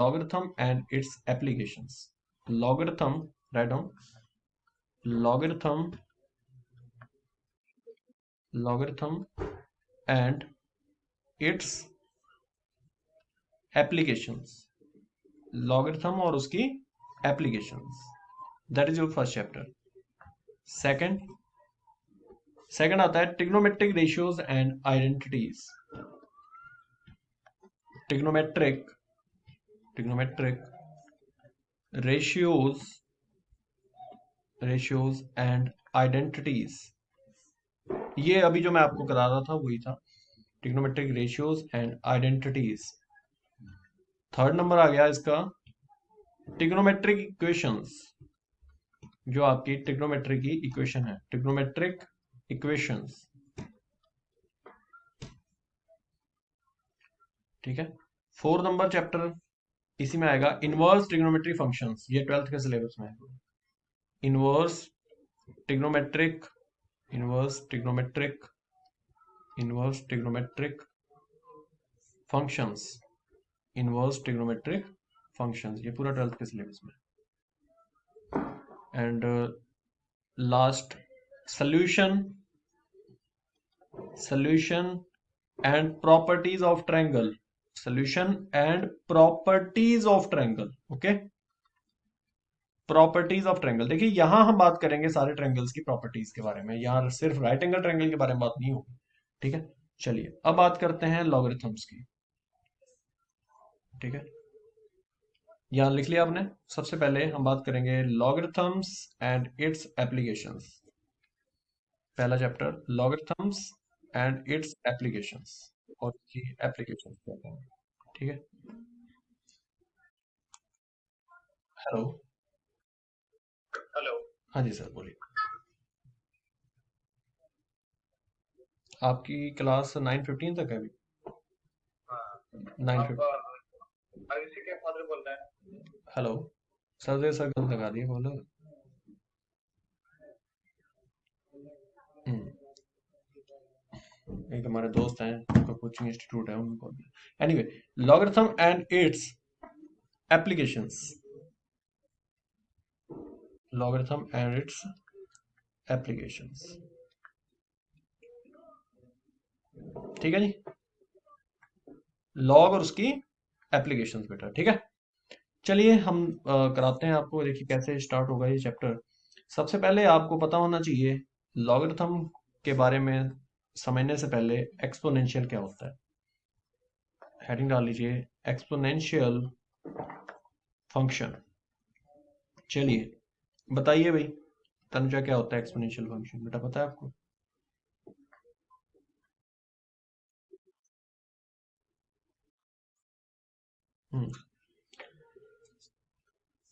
logarithm and its applications. Logarithm, write down, logarithm, logarithm and its applications. Logarithm और उसकी applications. That is your first chapter. Second आता है trigonometric ratios and identities. Trigonometric ratios and identities. ये अभी जो मैं आपको करा रहा था वही था, trigonometric ratios and identities. Third number आ गया इसका ट्रिग्नोमेट्रिक इक्वेशंस, जो आपकी ट्रिग्नोमेट्रिक की इक्वेशन है, ट्रिग्नोमेट्रिक इक्वेशंस। ठीक है। फोर्थ नंबर चैप्टर इसी में आएगा इनवर्स ट्रिग्नोमेट्री फंक्शंस, ये 12th के सिलेबस में है। Inverse trigonometric inverse trigonometric inverse trigonometric functions, inverse trigonometric functions, ये पूरा 12th के सिलेबस में। And last solution and properties of triangle, solution and properties of triangle। Okay, properties of triangle. देखिए यहां हम बात करेंगे सारे ट्रायंगल्स की प्रॉपर्टीज के बारे में, यहां सिर्फ राइट एंगल ट्रायंगल के बारे में बात नहीं होगी। ठीक है, चलिए अब बात करते हैं लॉगरिथम्स की। ठीक है, यहां लिख लिया आपने। सबसे पहले हम बात करेंगे लॉगरिथम्स एंड इट्स एप्लीकेशंस। पहला chapter logarithms and it's applications, और इसकी एप्लीकेशंस कहते हैं। ठीक है, हेलो। हेलो। हाँ जी सर, बोलिए। आपकी क्लास 9:15 तक है अभी। हाँ, 9:15। आप आयुषी के फादर बोल रहे हैं? हेलो सर, दे सर गलत लगा दिए बोलो। एक हमारे दोस्त हैं, उनका कोचिंग इंस्टीट्यूट है, उनको। Anyway, logarithm and it's applications, logarithm and it's applications. ठीक है जी, लॉग और उसकी एप्लीकेशंस बेटा। ठीक है, चलिए हम कराते हैं आपको। देखिए कैसे स्टार्ट होगा ये चैप्टर। सबसे पहले आपको पता होना चाहिए लॉगरिथम के बारे में समझने से पहले एक्सपोनेंशियल क्या होता है। हेडिंग डाल लीजिए एक्सपोनेंशियल फंक्शन। चलिए बताइए भाई तनुजा, क्या होता है एक्सपोनेंशियल फंक्शन? बेटा पता है आपको?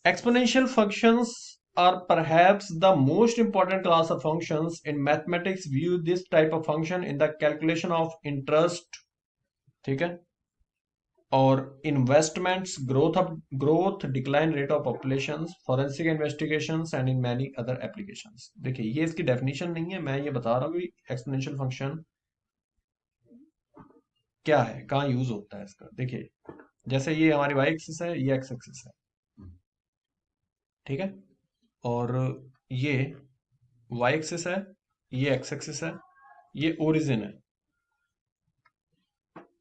Exponential functions are perhaps the most important class of functions in mathematics. View this type of function in the calculation of interest, ठीक है, और investments, growth, decline rate of populations, forensic investigations and in many other applications। देखिए ये इसकी definition नहीं है, मैं ये बता रहा हूँ कि एक्सपोनेंशियल फंक्शन क्या है, कहाँ यूज होता है इसका। देखिए जैसे ये हमारी वाई एक्सिस है, ये एक्स एक्सिस है, ठीक है, और ये वाई एक्सिस है, ये एक्स एक्सिस है, ये ओरिजिन है।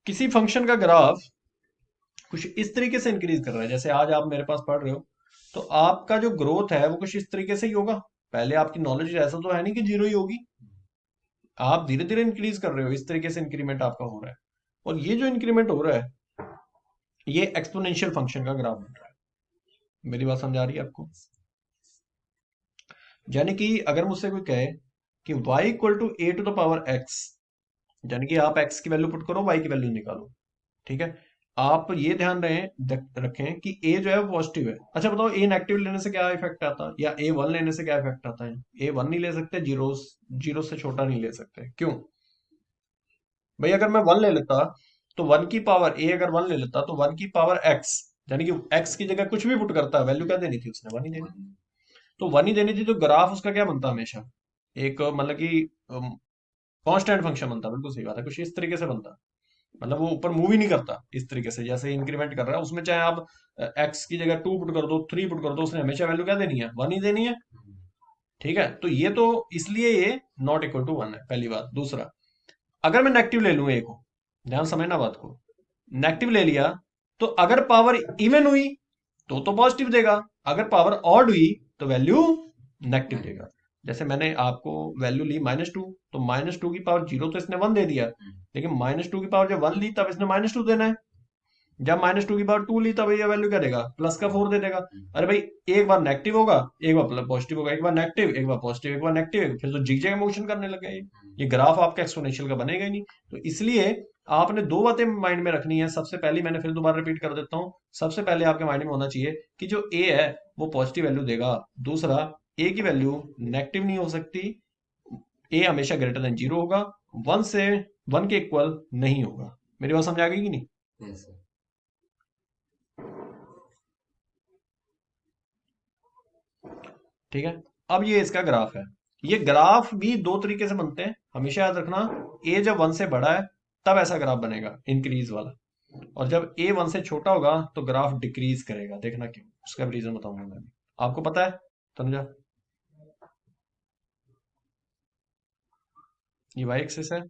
किसी फंक्शन का ग्राफ कुछ इस तरीके से इंक्रीज कर रहा है, जैसे आज आप मेरे पास पढ़ रहे हो, तो आपका जो ग्रोथ है वो कुछ इस तरीके से ही होगा। पहले आपकी नॉलेज ऐसा तो है नहीं कि जीरो ही होगी, आप धीरे धीरे इंक्रीज कर रहे हो, इस तरीके से इंक्रीमेंट आपका हो रहा है। और ये जो इंक्रीमेंट हो रहा है ये एक्सपोनेंशियल फंक्शन का ग्राफ बन रहा है। मेरी बात समझ आ रही है आपको? यानी कि अगर मुझसे कोई कहे कि y equal to a to the power x, यानी कि आप x की वैल्यू पुट करो, y की वैल्यू निकालो। ठीक है, आप ये ध्यान रखें कि a जो है वो पॉजिटिव है। अच्छा बताओ a नेगेटिव लेने से क्या इफेक्ट आता है, या a 1 लेने से क्या इफेक्ट आता है? a 1 नहीं ले सकते, जीरो से छोटा नहीं ले सकते। क्यों भाई? अगर मैं 1 ले लेता तो 1 की पावर a, अगर 1 ले लेता तो 1 की पावर x, यानी कि x की जगह कुछ भी पुट करता, वैल्यू क्या देनी थी उसने? 1 ही देनी थी। तो 1 ही देनी थी, तो ग्राफ उसका क्या बनता हमेशा? एक मतलब कि कांस्टेंट फंक्शन बनता। बिल्कुल सही बात है, कुछ इस तरीके से बनता। मतलब वो ऊपर मूव ही नहीं करता इस तरीके से, जैसे इंक्रीमेंट कर रहा है उसमें, चाहे आप एक्स की जगह 2 पुट कर दो, 3 पुट कर दो, उसने हमेशा वैल्यू क्या देनी है, 1 ही देनी है। ठीक है, तो ये तो इसलिए ये नॉट इक्वल टू 1 है, पहली बात। दूसरा, अगर मैं नेगेटिव ले लूं ए को, ध्यान समझना बात को, नेगेटिव ले लिया, तो अगर पावर इवन हुई तो पॉजिटिव देगा, अगर पावर ऑड हुई तो वैल्यू नेगेटिव देगा। जैसे मैंने आपको वैल्यू ली -2, तो -2 की पावर 0 तो इसने 1 दे दिया, लेकिन -2 की पावर जब 1 ली तब इसने -2 देना है। जब -2 की पावर 2 ली तब ये वैल्यू क्या देगा, प्लस का 4 दे देगा। अरे भाई, एक बार नेगेटिव होगा, एक बार प्लस पॉजिटिव होगा, एक बार नेगेटिव, एक बार पॉजिटिव, एक बार नेगेटिव, फिर तो जिगजैग मोशन करने लग गया ये ग्राफ आपका एक्सपोनेंशियल का बनेगा ही नहीं। तो इसलिए आपने दो बातें माइंड में रखनी है। सबसे पहली, मैंने फिर दोबारा रिपीट कर देता हूँ, सबसे पहले आपके माइंड में होना चाहिए कि जो ए है वो पॉजिटिव वैल्यू देगा। दूसरा, ए की वैल्यू नेगेटिव नहीं हो सकती, ए हमेशा ग्रेटर देन 0 होगा, 1 से 1 के इक्वल नहीं होगा। मेरी बात समझ आ गई कि नहीं? Yes sir. ठीक है, अब ये इसका ग्राफ है। ये ग्राफ भी दो तरीके से बनते हैं, हमेशा याद रखना। ए जब 1 से बड़ा है तब ऐसा ग्राफ बनेगा, इंक्रीज वाला। और जब ए 1 से छोटा होगा तो ग्राफ डिक्रीज करेगा। देखना क्यों, उसका भी रीजन बताऊंगा मैं भी। आपको पता है तनुजा? ये वाई एक्सिस है,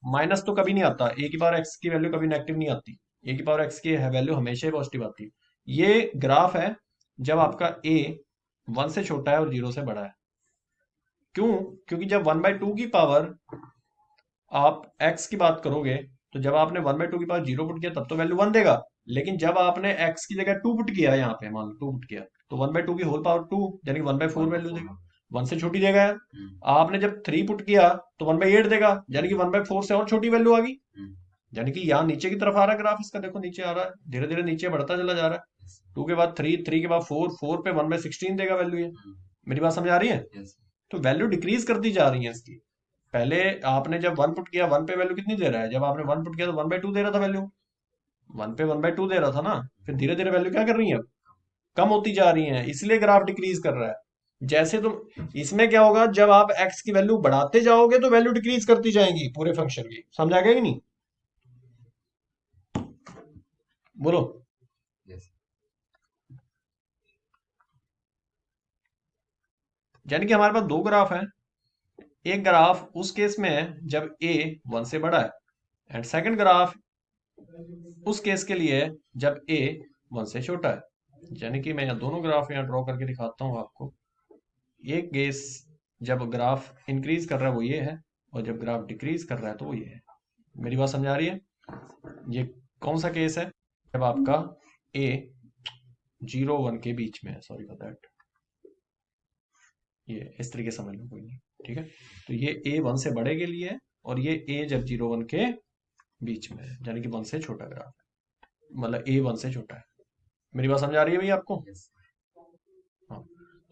माइनस तो कभी नहीं आता, ए की पावर एक्स की वैल्यू कभी नेगेटिव नहीं आती, ए की पावर एक्स की वैल्यू हमेशा ही पॉजिटिव आती है। ये ग्राफ है जब आपका ए 1 से छोटा है और 0 से बड़ा है। क्यों? क्योंकि जब 1/2 की पावर आप x की बात करोगे, तो जब आपने 1/2 की पावर 0 पुट किया तब तो वैल्यू 1 देगा, लेकिन जब आपने x की जगह 2 पुट किया, यहाँ पे मान लो 2 पुट किया, तो 1/2 की होल पावर 2 यानी कि 1/4 वैल्यू देगा, 1 से छोटी देगा यार। आपने जब 3 पुट किया तो 1/8 देगा, यानी कि 1/4 से और छोटी वैल्यू आ गई। यानी कि यहाँ नीचे की तरफ आ रहा है ग्राफ इसका, देखो नीचे आ रहा है, धीरे धीरे नीचे बढ़ता चला जा रहा है। 2 के बाद 3, 3 के बाद 4, 4 पे 1/16 देगा वैल्यू ये। मेरी बात समझ आ रही है? यस तो वैल्यू डिक्रीज करती जा रही है इसकी। पहले आपने जब 1 पुट किया, 1 पे वैल्यू कितनी दे रहा है, जब आपने 1 पुट किया तो 1/2 दे रहा था वैल्यू, 1 पे 1/2 दे रहा था ना। फिर धीरे धीरे वैल्यू क्या कर रही है, अब कम होती जा रही है, इसलिए ग्राफ डिक्रीज कर रहा है। जैसे तुम इसमें क्या होगा, जब आप एक्स की वैल्यू बढ़ाते जाओगे तो वैल्यू डिक्रीज करती जाएंगी पूरे फंक्शन की। समझ आ गया कि नहीं? बोलो। यस। यानी कि हमारे पास दो ग्राफ हैं। एक ग्राफ उस केस में है जब ए 1 से बड़ा है, एंड सेकंड ग्राफ उस केस के लिए है जब ए 1 से छोटा है। यानी कि मैं यहाँ दोनों ग्राफ यहाँ ड्रॉ करके दिखाता हूँ आपको। एक केस जब ग्राफ इंक्रीज कर रहा है वो ये है, और जब ग्राफ डिक्रीज कर रहा है तो वो ये है। मेरी बात समझ आ रही है? ये कौन सा केस है, जब आपका ए 0 1 के बीच में है, सॉरी फॉर दैट, ये इस तरीके से समझ लो, कोई नहीं। ठीक है, तो ये ए 1 से बड़े के लिए है, और ये ए जब 0 1 के बीच में है, यानी कि 1 से छोटा ग्राफ, मतलब ए 1 से छोटा है। मेरी बात समझ आ रही है भैया आपको? यस। हाँ,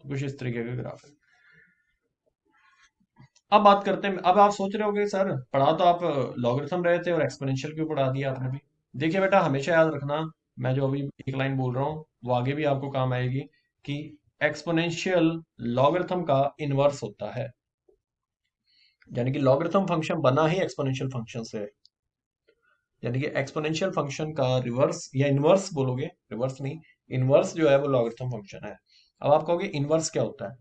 तो कुछ इस तरीके का ग्राफ है। अब बात करते हैं, अब आप सोच रहे होगे सर पढ़ा तो आप लॉगरिथम रहे थे और एक्सपोनेंशियल क्यों पढ़ा दिया आपने भी। देखिए बेटा, हमेशा याद रखना, मैं जो अभी एक लाइन बोल रहा हूँ वो आगे भी आपको काम आएगी, कि एक्सपोनेंशियल लॉगरिथम का इनवर्स होता है। यानी कि लॉगरिथम फंक्शन बना ही एक्सपोनेंशियल फंक्शन से है। यानी कि एक्सपोनेंशियल फंक्शन का रिवर्स या इनवर्स बोलोगे, रिवर्स नहीं, इनवर्स जो है वो लॉगरिथम फंक्शन है। अब आप कहोगे इनवर्स क्या होता है?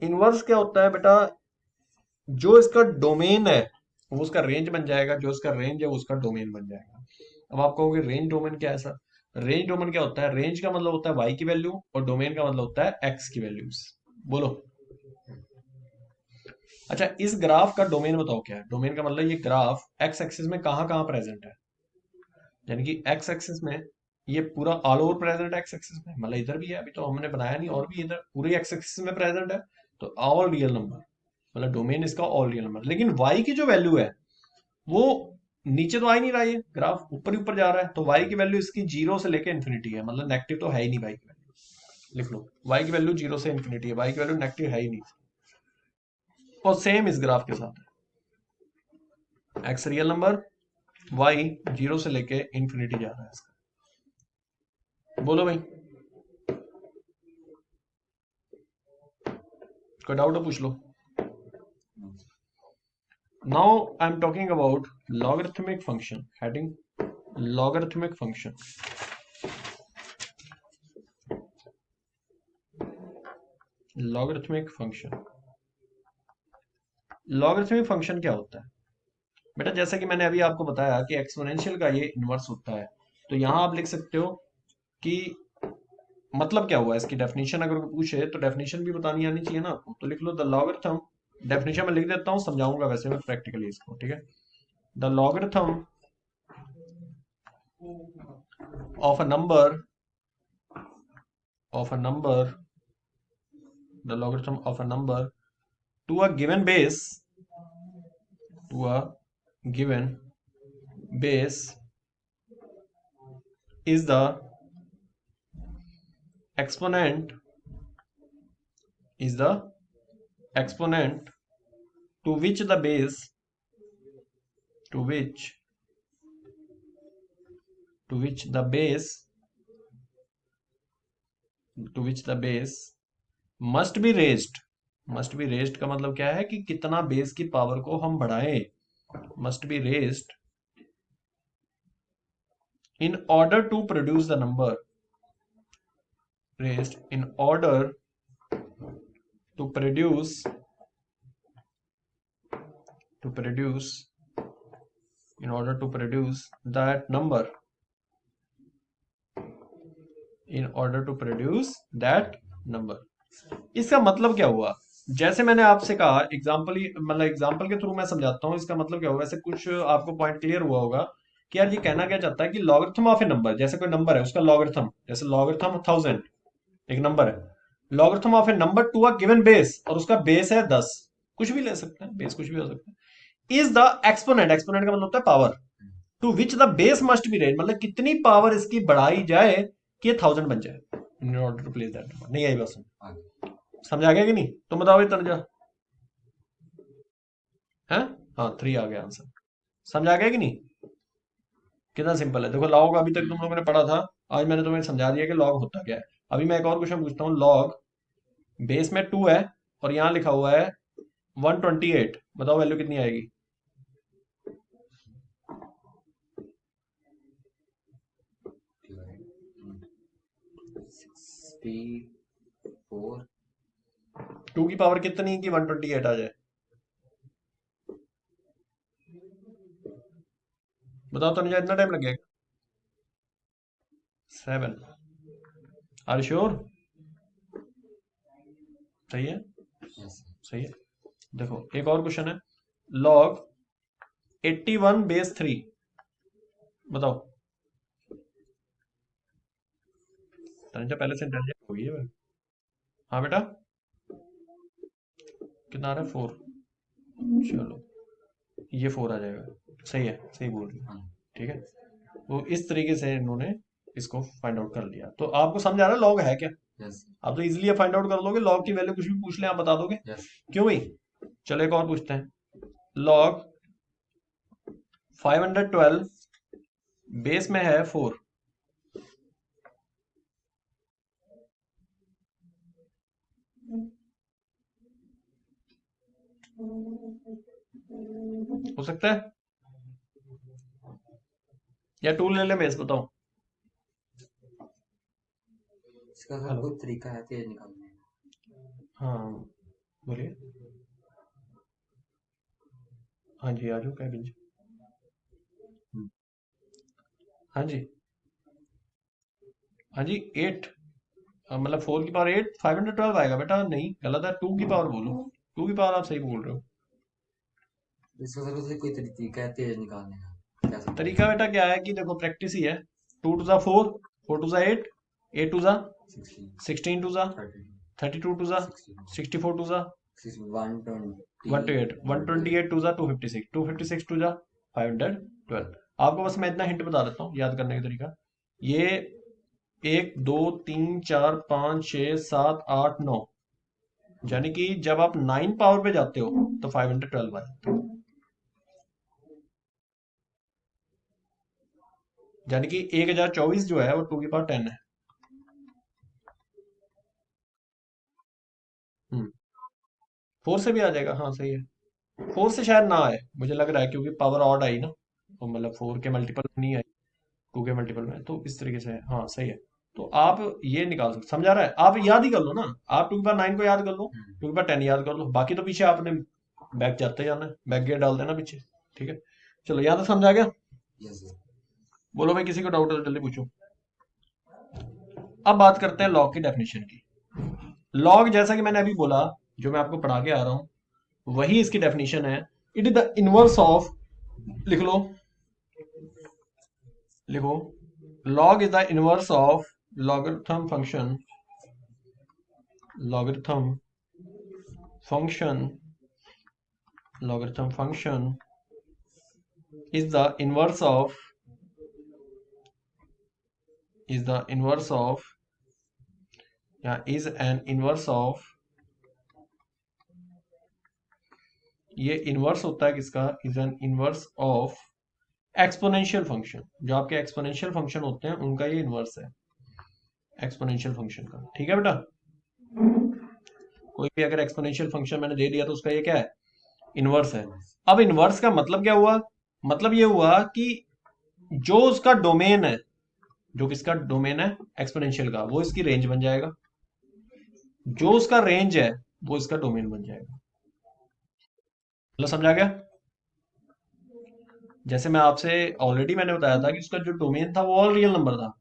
इनवर्स क्या होता है बेटा, जो इसका डोमेन है वो उसका रेंज बन जाएगा, जो इसका रेंज है वो उसका डोमेन बन जाएगा। अब आप कहोगे रेंज डोमेन क्या है सर? रेंज डोमेन क्या होता है? रेंज का मतलब होता है वाई की वैल्यू, और डोमेन का मतलब होता है एक्स की वैल्यूज। बोलो। अच्छा, इस ग्राफ का डोमेन बताओ क्या है? डोमेन का मतलब ये ग्राफ एक्स एक्सिस में कहाँ कहाँ प्रेजेंट है। यानी कि एक्स एक्सिस में ये पूरा ऑल ओवर प्रेजेंट है, एक्स एक्सिस में, मतलब इधर भी है, अभी तो हमने बनाया नहीं, और भी इधर पूरे एक्स एक्सिस में प्रेजेंट है। तो ऑल रियल नंबर, मतलब डोमेन इसका ऑल रियल नंबर। लेकिन वाई की जो वैल्यू है वो नीचे तो आ ही नहीं रहा, है ग्राफ ऊपर ही ऊपर जा रहा है, तो वाई की वैल्यू इसकी 0 से लेके इन्फिनिटी है, मतलब नेगेटिव तो है ही नहीं वाई की वैल्यू। लिख लो, वाई की वैल्यू 0 से इन्फिनिटी है, वाई की वैल्यू नेगेटिव है ही नहीं। और सेम इस ग्राफ के साथ है, एक्स रियल नंबर, वाई 0 से लेके इन्फिनिटी जा रहा है इसका। बोलो भाई, कोई डाउट हो पूछ लो। Now I am talking about logarithmic function, heading logarithmic function. Logarithmic function, logarithmic function क्या होता है बेटा? जैसा कि मैंने अभी आपको बताया कि एक्सपोनेंशियल का ये इन्वर्स होता है। तो यहां आप लिख सकते हो कि मतलब क्या हुआ इसकी डेफिनेशन, अगर कोई पूछे तो डेफिनेशन भी बतानी आनी चाहिए ना आपको। तो लिख लो द लॉगरिथम, डेफिनेशन में लिख देता हूँ, समझाऊंगा वैसे मैं प्रैक्टिकली इसको, ठीक है। The logarithm of a number, of a number, the logarithm of a number to a given base, to a given base is the exponent, is the exponent to which the base, to which, to which the base, to which the base must be raised, must be raised का मतलब क्या है कि कितना base की power को हम बढ़ाएं, must be raised in order to produce the number, raised in order to produce, to produce, in order to produce that number, in order to produce that number। इसका मतलब क्या हुआ? जैसे मैंने आपसे कहा एग्जाम्पल ही, मतलब एग्जाम्पल के थ्रू मैं समझाता हूँ इसका मतलब क्या हुआ। वैसे कुछ आपको पॉइंट क्लियर हुआ होगा कि यार ये कहना क्या चाहता है कि लॉगरिथम ऑफ ए नंबर, जैसे कोई नंबर है उसका लॉगरिथम, जैसे लॉगरिथम 1000 एक नंबर है, logarithm of a number to a given base, और उसका बेस है 10, कुछ भी ले सकते हैं, बेस कुछ भी हो सकता है, इज द एक्सपोनेंट, एक्सपोनेंट का मतलब होता है power, to which the base must be raise, मतलब कितनी पावर इसकी बढ़ाई जाए कि ये 1000 बन जाए, in order to place that number. नहीं आई बस, समझ आ गया कि नहीं? तुम बताओ ये तनुजा, है? हाँ 3 आ गया आंसर। समझ आ गया कि नहीं? कितना सिंपल है। देखो लॉग अभी तक तुम लोगों ने पढ़ा था, आज मैंने तुम्हें समझा दिया कि लॉग होता क्या है। अभी मैं एक और क्वेश्चन पूछता हूँ। लॉग बेस में 2 है और यहाँ लिखा हुआ है 128, बताओ वैल्यू कितनी आएगी? 64। 2 की पावर कितनी की 128 आ जाए? बताओ तनुजा, इतना टाइम लगेगा? 7। Are sure? सही है, सही है। देखो एक और क्वेश्चन है, लॉग 81 बेस 3, बताओ। तनुजा पहले से इंटेलिजेंट हो गई है। हाँ बेटा, कितना आ रहा है? 4। चलो ये 4 आ जाएगा, सही है, सही बोल रही है, ठीक है। तो इस तरीके से इन्होंने इसको फाइंड आउट कर लिया। तो आपको समझ आ रहा है लॉग है क्या? आप तो इजीली फाइंड आउट कर लोगे, लॉग की वैल्यू कुछ भी पूछ ले आप बता दोगे। क्यों भाई? चलो एक और पूछते हैं। लॉग 512 बेस में है 4, हो सकता है? या टूल ले ले बेस, बताओ। इसका सर हेलो, कोई तरीका है तेज निकालने का? हाँ बोलिए। हाँ जी, आ जाओ कैबिन जी। हाँ जी, हाँ जी 8, मतलब 4 की पावर 8, 512 आएगा बेटा। नहीं गलत है, 2 की पावर बोलो, 2 की पावर आप सही बोल रहे हो। इसका सर कोई तरीका है तेज निकालने का? क्या समझाइए। तरीका बेटा क्या है कि देखो प्रैक्टिस ही है। 2 टू ज़ा 4, 4 टू ज़ा 8, 8 टू ज़ा 16, टू ज़ा 32, टू ज़ा 64, टू ज़ा 128, 128 टू ज़ा 256, 256 टू ज़ा 512। आपको बस मैं इतना हिंट बता देता हूँ याद करने का तरीका। ये 1 2 3 4 5 6 7 8 9, यानी कि जब आप 9 पावर पे जाते हो तो 512 आ जाते हो, यानी कि 1024 जो है वो 2 की पावर 10 है। 4 से भी आ जाएगा, हाँ सही है। 4 से शायद ना आए मुझे लग रहा है, क्योंकि पावर ऑड आई ना, तो मतलब 4 के मल्टीपल में नहीं आई, 2 के मल्टीपल में, तो इस तरीके से हाँ सही है। तो आप ये निकाल सकते, समझा रहा है, आप याद ही कर लो ना, आप 2 की पावर 9 को याद कर लो, 2 की पावर 10 याद कर लो, बाकी तो पीछे आपने बैक जाते जाना है, बैक गेट डाल देना पीछे। ठीक है, चलो यहाँ तक समझा गया। Yes sir. बोलो भाई, किसी को डाउट है तो जल्दी पूछो। अब बात करते हैं लॉग की डेफिनेशन की। लॉग जैसा कि मैंने अभी बोला, जो मैं आपको पढ़ा के आ रहा हूं वही इसकी डेफिनेशन है। It is the inverse of, लिख लो, लिखो, log is the inverse of logarithm function, logarithm function, logarithm function is the inverse of, is the inverse of, या is an inverse of, ये इनवर्स होता है किसका, is an inverse of exponential function. जो आपके exponential function होते हैं उनका ये इनवर्स है, एक्सपोनेंशियल फंक्शन का। ठीक है बेटा, कोई भी अगर एक्सपोनेंशियल फंक्शन मैंने दे दिया तो उसका ये क्या है, इनवर्स है। अब इनवर्स का मतलब क्या हुआ, मतलब ये हुआ कि जो उसका डोमेन है, जो किसका डोमेन है, एक्सपोनेंशियल का, वो इसकी रेंज बन जाएगा, जो उसका रेंज है वो इसका डोमेन बन जाएगा। मतलब समझा गया। जैसे मैं आपसे ऑलरेडी मैंने बताया था कि उसका जो डोमेन था वो ऑल रियल नंबर था,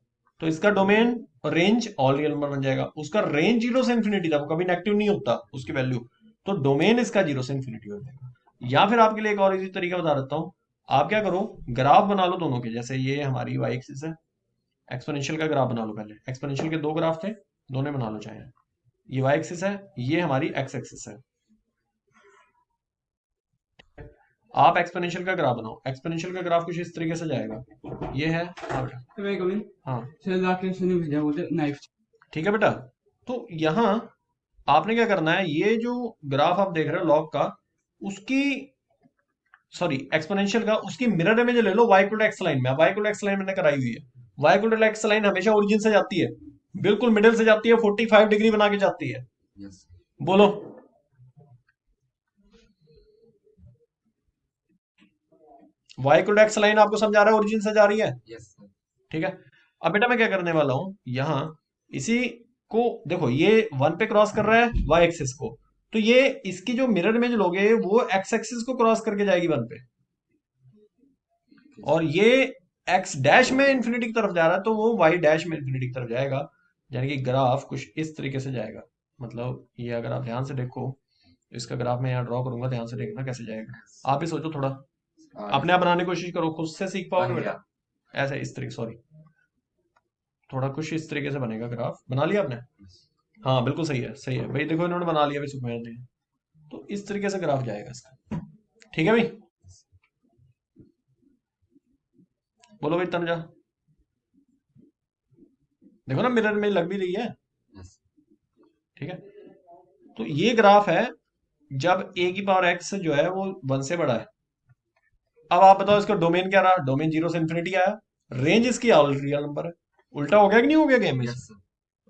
तो इसका domain range all real number बन जाएगा। उसका रेंज 0 से इंफिनिटी था, वो कभी नेगेटिव नहीं होता उसकी वैल्यू, तो डोमेन इसका 0 से इंफिनिटी हो जाएगा। या फिर आपके लिए एक और इजी तरीका बता देता हूं, आप क्या करो, ग्राफ बना लो दोनों के, जैसे ये हमारी वाई एक्सिस है, एक्सपोनेंशियल का ग्राफ बना लो पहले। एक्सपोनेंशियल के 2 ग्राफ थे, दोनों बना लो चाहे। ये वाई एक्सिस है, ये हमारी एक्स एक्सिस है। आप एक्सपोनेंशियल का ग्राफ बनाओ, एक्सपोनेंशियल का ग्राफ कुछ इस तरीके से जाएगा, ये है, हाँ बेटा, हाँ ठीक है बेटा। तो यहाँ आपने क्या करना है, ये जो ग्राफ आप देख रहे हो लॉग का, उसकी, सॉरी एक्सपोनेंशियल का, उसकी मिरर इमेज ले लो y equal to x line में। y equal to x line मैंने कराई हुई है, y equal to x line हमेशा ओरिजिन से जाती है, बिल्कुल मिडिल से जाती है, 45 डिग्री बना के जाती है। यस बोलो, y equal to x line आपको समझा रहा है, ओरिजिन से जा रही है। Yes sir. ठीक है, अब बेटा मैं क्या करने वाला हूं, यहां इसी को देखो, ये 1 पे क्रॉस कर रहा है y एक्सिस को, तो ये इसकी जो मिरर इमेज लोगे वो x एक्सिस को क्रॉस करके जाएगी 1 पे, और ये x डैश में इंफिनिटी की तरफ जा रहा है, तो वो y डैश में इंफिनिटी की तरफ जाएगा। यानी कि ग्राफ कुछ इस तरीके से जाएगा। मतलब ये अगर आप ध्यान से देखो, इसका ग्राफ मैं यहाँ ड्रॉ करूंगा, ध्यान से देखना कैसे जाएगा। आप ही सोचो थोड़ा, अपने आप बनाने की कोशिश करो, खुद से सीख पाओगे बेटा। ऐसे इस तरीके, सॉरी, थोड़ा कुछ इस तरीके से बनेगा ग्राफ। बना लिया आपने? हाँ बिल्कुल सही है, सही है भाई, देखो इन्होंने बना लिया भाई, सुखमेर ने। तो इस तरीके से ग्राफ जाएगा इसका। ठीक है भाई, बोलो भाई तनुजा, देखो ना मिरर में लग भी रही है। यस ठीक है, तो ये ग्राफ है जब a की पावर x जो है वो 1 से बड़ा है। अब आप बताओ इसका डोमेन क्या रहा, डोमेन 0 से इंफिनिटी आया, रेंज इसकी ऑल रियल नंबर है। उल्टा हो गया कि नहीं हो गया गेम में से? Yes sir.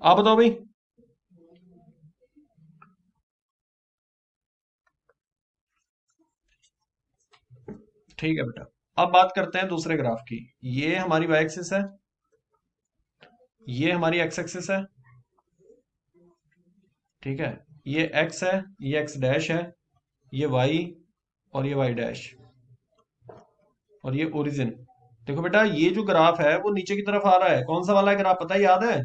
आप बताओ भाई। ठीक है बेटा, अब बात करते हैं दूसरे ग्राफ की। ये हमारी y एक्सिस है, ये हमारी x एक्सिस है। ठीक है, ये x है, ये x डैश है, ये y, और ये y डैश, और ये ओरिजिन। देखो बेटा, ये जो ग्राफ है वो नीचे की तरफ आ रहा है। कौन सा वाला ग्राफ पता है, याद है?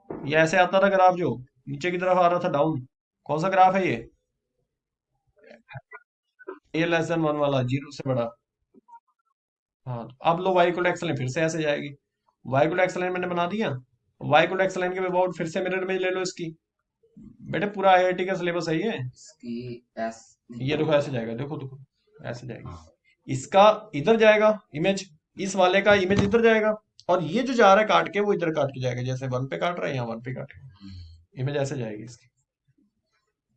ये ऐसे आता था ग्राफ जो नीचे की तरफ आ रहा था, डाउन। कौन सा ग्राफ है ये? a <1 वाला, 0 से बड़ा। हाँ, तो अब लो y इक्वल एक्स लाइन फिर से ऐसे जाएगी। y इक्वल एक्स लाइन मैंने बना दिया, y इक्वल एक्स लाइन के अबाउट फिर से मिरर इमेज ले लो इसकी। बेटे पूरा आईआईटी का सिलेबस है ये। इसकी एस ये देखो ऐसे जाएगा, देखो देखो ऐसे जाएगी। इसका इधर जाएगा इमेज, इस वाले का इमेज इधर जाएगा, और ये जो जा रहा है काट के वो इधर काट के जाएगा, जैसे 1 पे काट रहा है यहाँ 1 पे काटेगा, इमेज ऐसे जाएगी इसकी।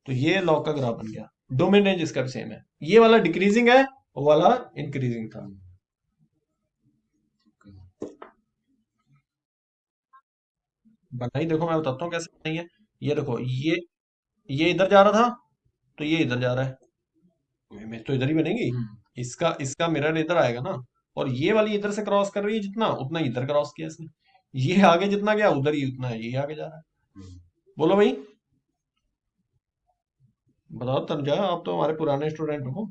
तो ये लॉग का ग्राफ बन गया। डोमेन रेंज इसका भी सेम है, ये वाला डिक्रीजिंग है, वो वाला इंक्रीजिंग था। बनाई देखो, मैं बताता हूँ कैसे बनाई है। ये देखो, ये इधर जा रहा था, तो ये इधर जा रहा है, इमेज तो इधर ही बनेगी। हम्म। इसका इसका मिरर इधर आएगा ना, और ये वाली इधर से क्रॉस कर रही है, जितना उतना इधर क्रॉस किया इसने। ये आगे जितना गया उधर ही उतना ये आगे जा रहा है। हम्म। बोलो भाई, बताओ तनुजा, आप तो हमारे पुराने स्टूडेंट हो।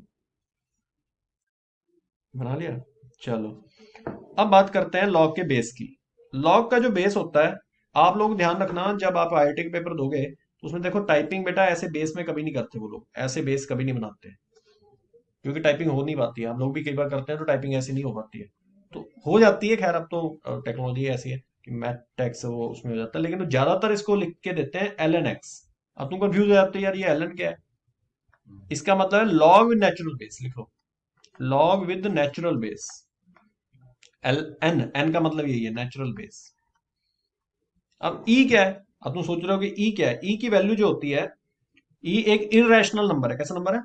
बना लिया, चलो। अब बात करते हैं लॉग के बेस की। लॉग का जो बेस होता है, आप लोग ध्यान रखना, जब आप आईआईटी के पेपर दोगे तो उसमें देखो टाइपिंग बेटा ऐसे बेस में कभी नहीं करते वो लोग, ऐसे बेस कभी नहीं बनाते, क्योंकि टाइपिंग हो नहीं पाती है। हम लोग भी कई बार करते हैं तो टाइपिंग ऐसी नहीं हो पाती है। तो हो जाती है, खैर अब तो टेक्नोलॉजी ऐसी है कि मैथ टैक्स वो उसमें हो जाता है, लेकिन तो ज्यादातर इसको लिख के देते हैं एल एन एक्स। अब तुम कंफ्यूज हो जाते हो यार ये एल एन क्या है। इसका मतलब है लॉग विद नेचुरल बेस, लिखो log with natural base. L N, N का मतलब यही है, नेचुरल बेस। अब ई क्या है, अब तुम सोच रहे हो कि ई क्या है। ई की वैल्यू जो होती है, ई एक इरेशनल नंबर है। कैसा नंबर है?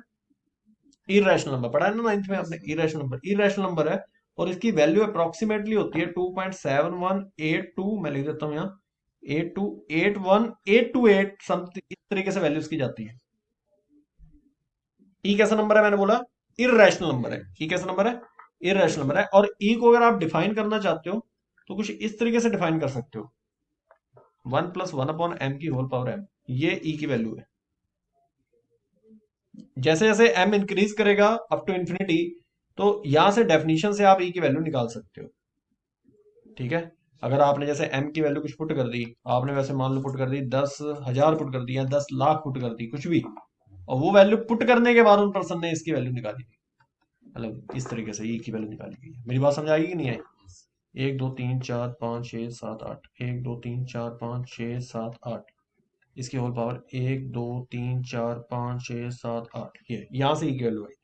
इरेशनल नंबर, पढ़ा है ना नाइन्थ में आपने, इरेशनल नंबर, इरेशनल नंबर है। और इसकी वैल्यू अप्रोक्सीमेटली होती है 2.7182, मैं लिख देता हूँ यहाँ, 8281 समथिंग, इस तरीके से वैल्यूज की जाती है। ई कैसा नंबर है, मैंने बोला इरेशनल नंबर है। ई कैसा नंबर है? इरेशनल नंबर है। और ई को अगर आप डिफाइन करना चाहते हो तो कुछ इस तरीके से डिफाइन कर सकते हो, 1+1/m की होल पावर m, ये ई की वैल्यू है। जैसे जैसे m इंक्रीज करेगा अप टू इंफिनिटी, तो यहां से डेफिनेशन से आप e की वैल्यू निकाल सकते हो। ठीक है, अगर आपने जैसे m की वैल्यू कुछ पुट कर दी, आपने वैसे मान लो पुट कर दी 10,000 पुट कर दी या 10 लाख पुट कर दी, कुछ भी, और वो वैल्यू पुट करने के बाद उन पर्सन ने इसकी वैल्यू निकाली, मतलब इस तरीके से e की वैल्यू निकाली गई है। मेरी बात समझ आएगी कि नहीं आई? 1 2 3 4 5 6 7 8, 1 2 3 4 5 6 7 8, इसकी होल पावर 1 2 3 4 5 6 7 8, ये यहां से ई की वैल्यू आई।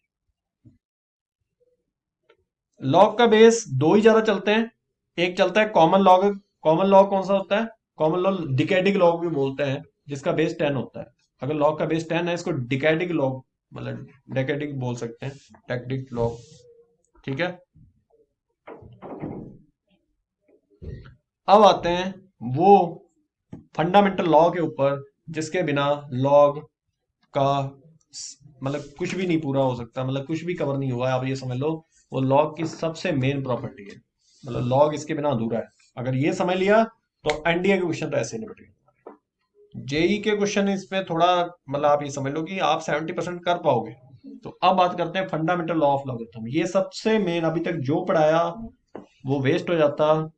लॉग का बेस दो ही ज्यादा चलते हैं। एक चलता है कॉमन लॉग। कॉमन लॉग कौन सा होता है? कॉमन लॉग डिकैडिक लॉग भी बोलते हैं, जिसका बेस 10 होता है। अगर लॉग का बेस 10 है, इसको डिकैडिक लॉग, मतलब डेकेडिक बोल सकते हैं, डेकेडिक लॉग। ठीक है, अब आते हैं वो फंडामेंटल लॉ के ऊपर जिसके बिना लॉग का मतलब कुछ भी नहीं पूरा हो सकता, मतलब कुछ भी कवर नहीं हुआ है, आप ये समझ लो। वो लॉग की सबसे मेन प्रॉपर्टी है, मतलब लॉग इसके बिना अधूरा है। अगर ये समझ लिया तो एनडीए के क्वेश्चन तो ऐसे नहीं निपटेंगे। जेई के क्वेश्चन इसमें थोड़ा, मतलब आप ये समझ लो कि आप 70% कर पाओगे। तो अब बात करते हैं फंडामेंटल लॉ ऑफ लॉगरिथम। ये सबसे मेन, अभी तक जो पढ़ाया वो वेस्ट हो जाता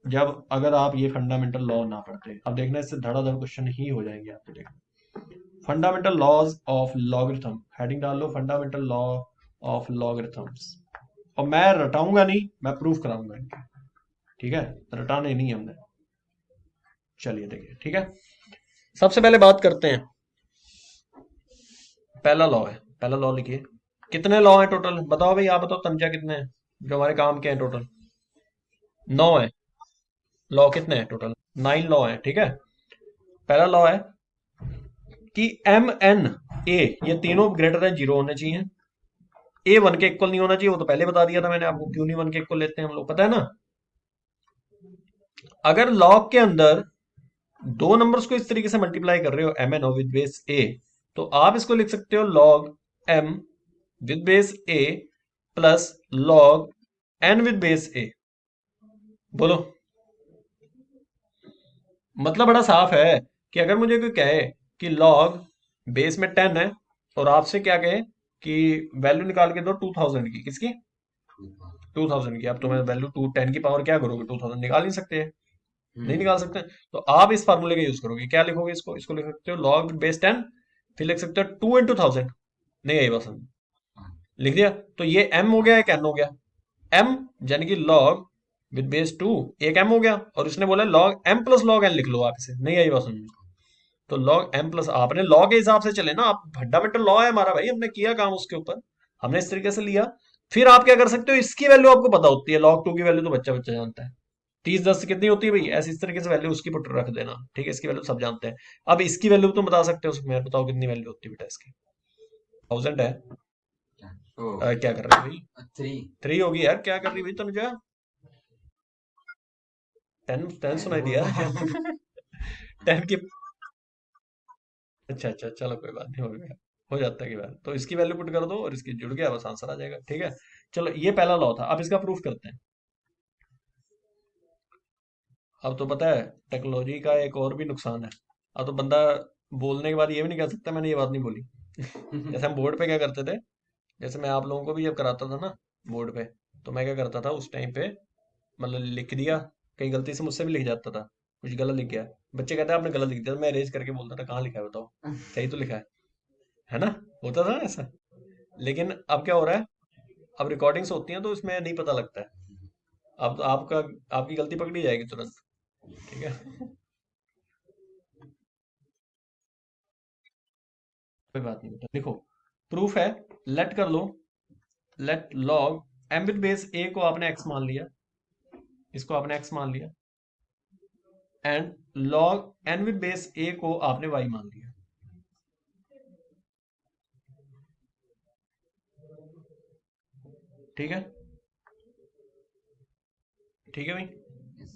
जब अगर आप ये फंडामेंटल लॉ ना पढ़ते। अब देखना, इससे धड़ाधड़ क्वेश्चन ही हो जाएंगे आपके। देखना, fundamental laws of logarithm, heading डाल लो फंडामेंटल लॉ ऑफ लॉगरिथम्स। और मैं रटाऊंगा नहीं, मैं प्रूफ कराऊंगा इनके। ठीक है, रटाने नहीं हमने। चलिए देखिए, ठीक है, सबसे पहले बात करते हैं, पहला लॉ है, पहला लॉ लिखिए। कितने लॉ हैं टोटल, बताओ भाई, आप बताओ तंजा, कितने हैं जो हमारे काम के हैं टोटल? 9 है। लॉ कितने हैं टोटल? 9 लॉ हैं। ठीक है, पहला लॉ है कि एम एन ए, ये तीनों ग्रेटर देन 0 होने चाहिए। ए 1 के इक्वल नहीं होना चाहिए, वो तो पहले बता दिया था मैंने आपको, क्यों नहीं 1 के इक्वल लेते हैं हम लोग, पता है ना। अगर लॉग के अंदर दो नंबर्स को इस तरीके से मल्टीप्लाई कर रहे हो, M N O with base A, तो आप इसको लिख सकते हो log M with base A plus log N with base A. बोलो, मतलब बड़ा साफ है कि अगर मुझे कोई कहे कि लॉग बेस में 10 है, और आपसे क्या कहे कि वैल्यू निकाल के दो 2000 की, किसकी? 2000 की। अब तुम्हें वैल्यू 10 की पावर क्या करोगे, 2000 निकाल नहीं सकते हैं, नहीं हम्म। निकाल सकते। तो आप इस फार्मूले का यूज करोगे, क्या लिखोगे इसको? इसको लिख सकते हो लॉग बेस 10, फिर लिख सकते हो 2 × 1000। नहीं आई बस, लिख दिया। तो ये m हो गया, एक n हो गया। m यानी कि log विद बेस 2, एक m हो गया, और इसने बोला log m plus log n लिख लो आप इसे। नहीं आई बात समझ में? तो log m प्लस, आपने log के हिसाब से चले ना, आप फंडामेंटल लॉ है हमारा भाई, हमने किया काम उसके ऊपर, हमने इस तरीके से लिया। फिर आप क्या कर सकते हो, इसकी वैल्यू आपको पता होती है, log 2 की वैल्यू तो बच्चा बच्चा जानता है, 30 10 कितनी होती है भाई, ऐसे इस तरीके से वैल्यू उसकी पुट रख देना। ठीक है, इसकी वैल्यू सब जानते हैं। अब इसकी वैल्यू तुम बता सकते हो उसमें, बताओ कितनी वैल्यू होती है बेटा इसकी? 1000 है। ओ, क्या कर रहे हो भाई? 3। 3 होगी यार, क्या कर रही भाई तनुजा? 10 10 10 सुनाई बोल दिया रहा क्या? हूँ। 10 की, अच्छा अच्छा, चलो कोई बात नहीं, हो गया। हो जाता है कि वैल्यू, तो इसकी वैल्यू पुट कर दो और इसकी जुड़ गया, बस आंसर आ जाएगा। ठीक है, चलो ये पहला लॉ था, अब इसका प्रूफ करते हैं। अब तो पता है टेक्नोलॉजी का एक और भी नुकसान है, अब तो बंदा बोलने के बाद ये भी नहीं कह सकता मैंने ये बात नहीं बोली। जैसे हम बोर्ड पे क्या करते थे, जैसे मैं आप लोगों को भी जब कराता था ना बोर्ड पे, तो मैं क्या करता था उस टाइम पे, मतलब लिख दिया, कहीं गलती से मुझसे भी लिख जाता था, कुछ गलत लिख गया, बच्चे कहते हैं आपने गलत लिख दिया, तो मैं अरेज करके बोलता था कहाँ लिखा है बताओ, सही तो लिखा है ना, होता था ना ऐसा। लेकिन अब क्या हो रहा है, अब रिकॉर्डिंग्स होती हैं तो इसमें नहीं पता लगता है, अब तो आपका आपकी गलती पकड़ी जाएगी तुरंत। ठीक है, कोई बात नहीं बेटा, लिखो प्रूफ है, लेट कर लो, let log M with base A को आपने एक्स मान लिया, इसको आपने एक्स मान लिया, and log N with base A को आपने वाई मान लिया। ठीक है, ठीक है भाई। Yes.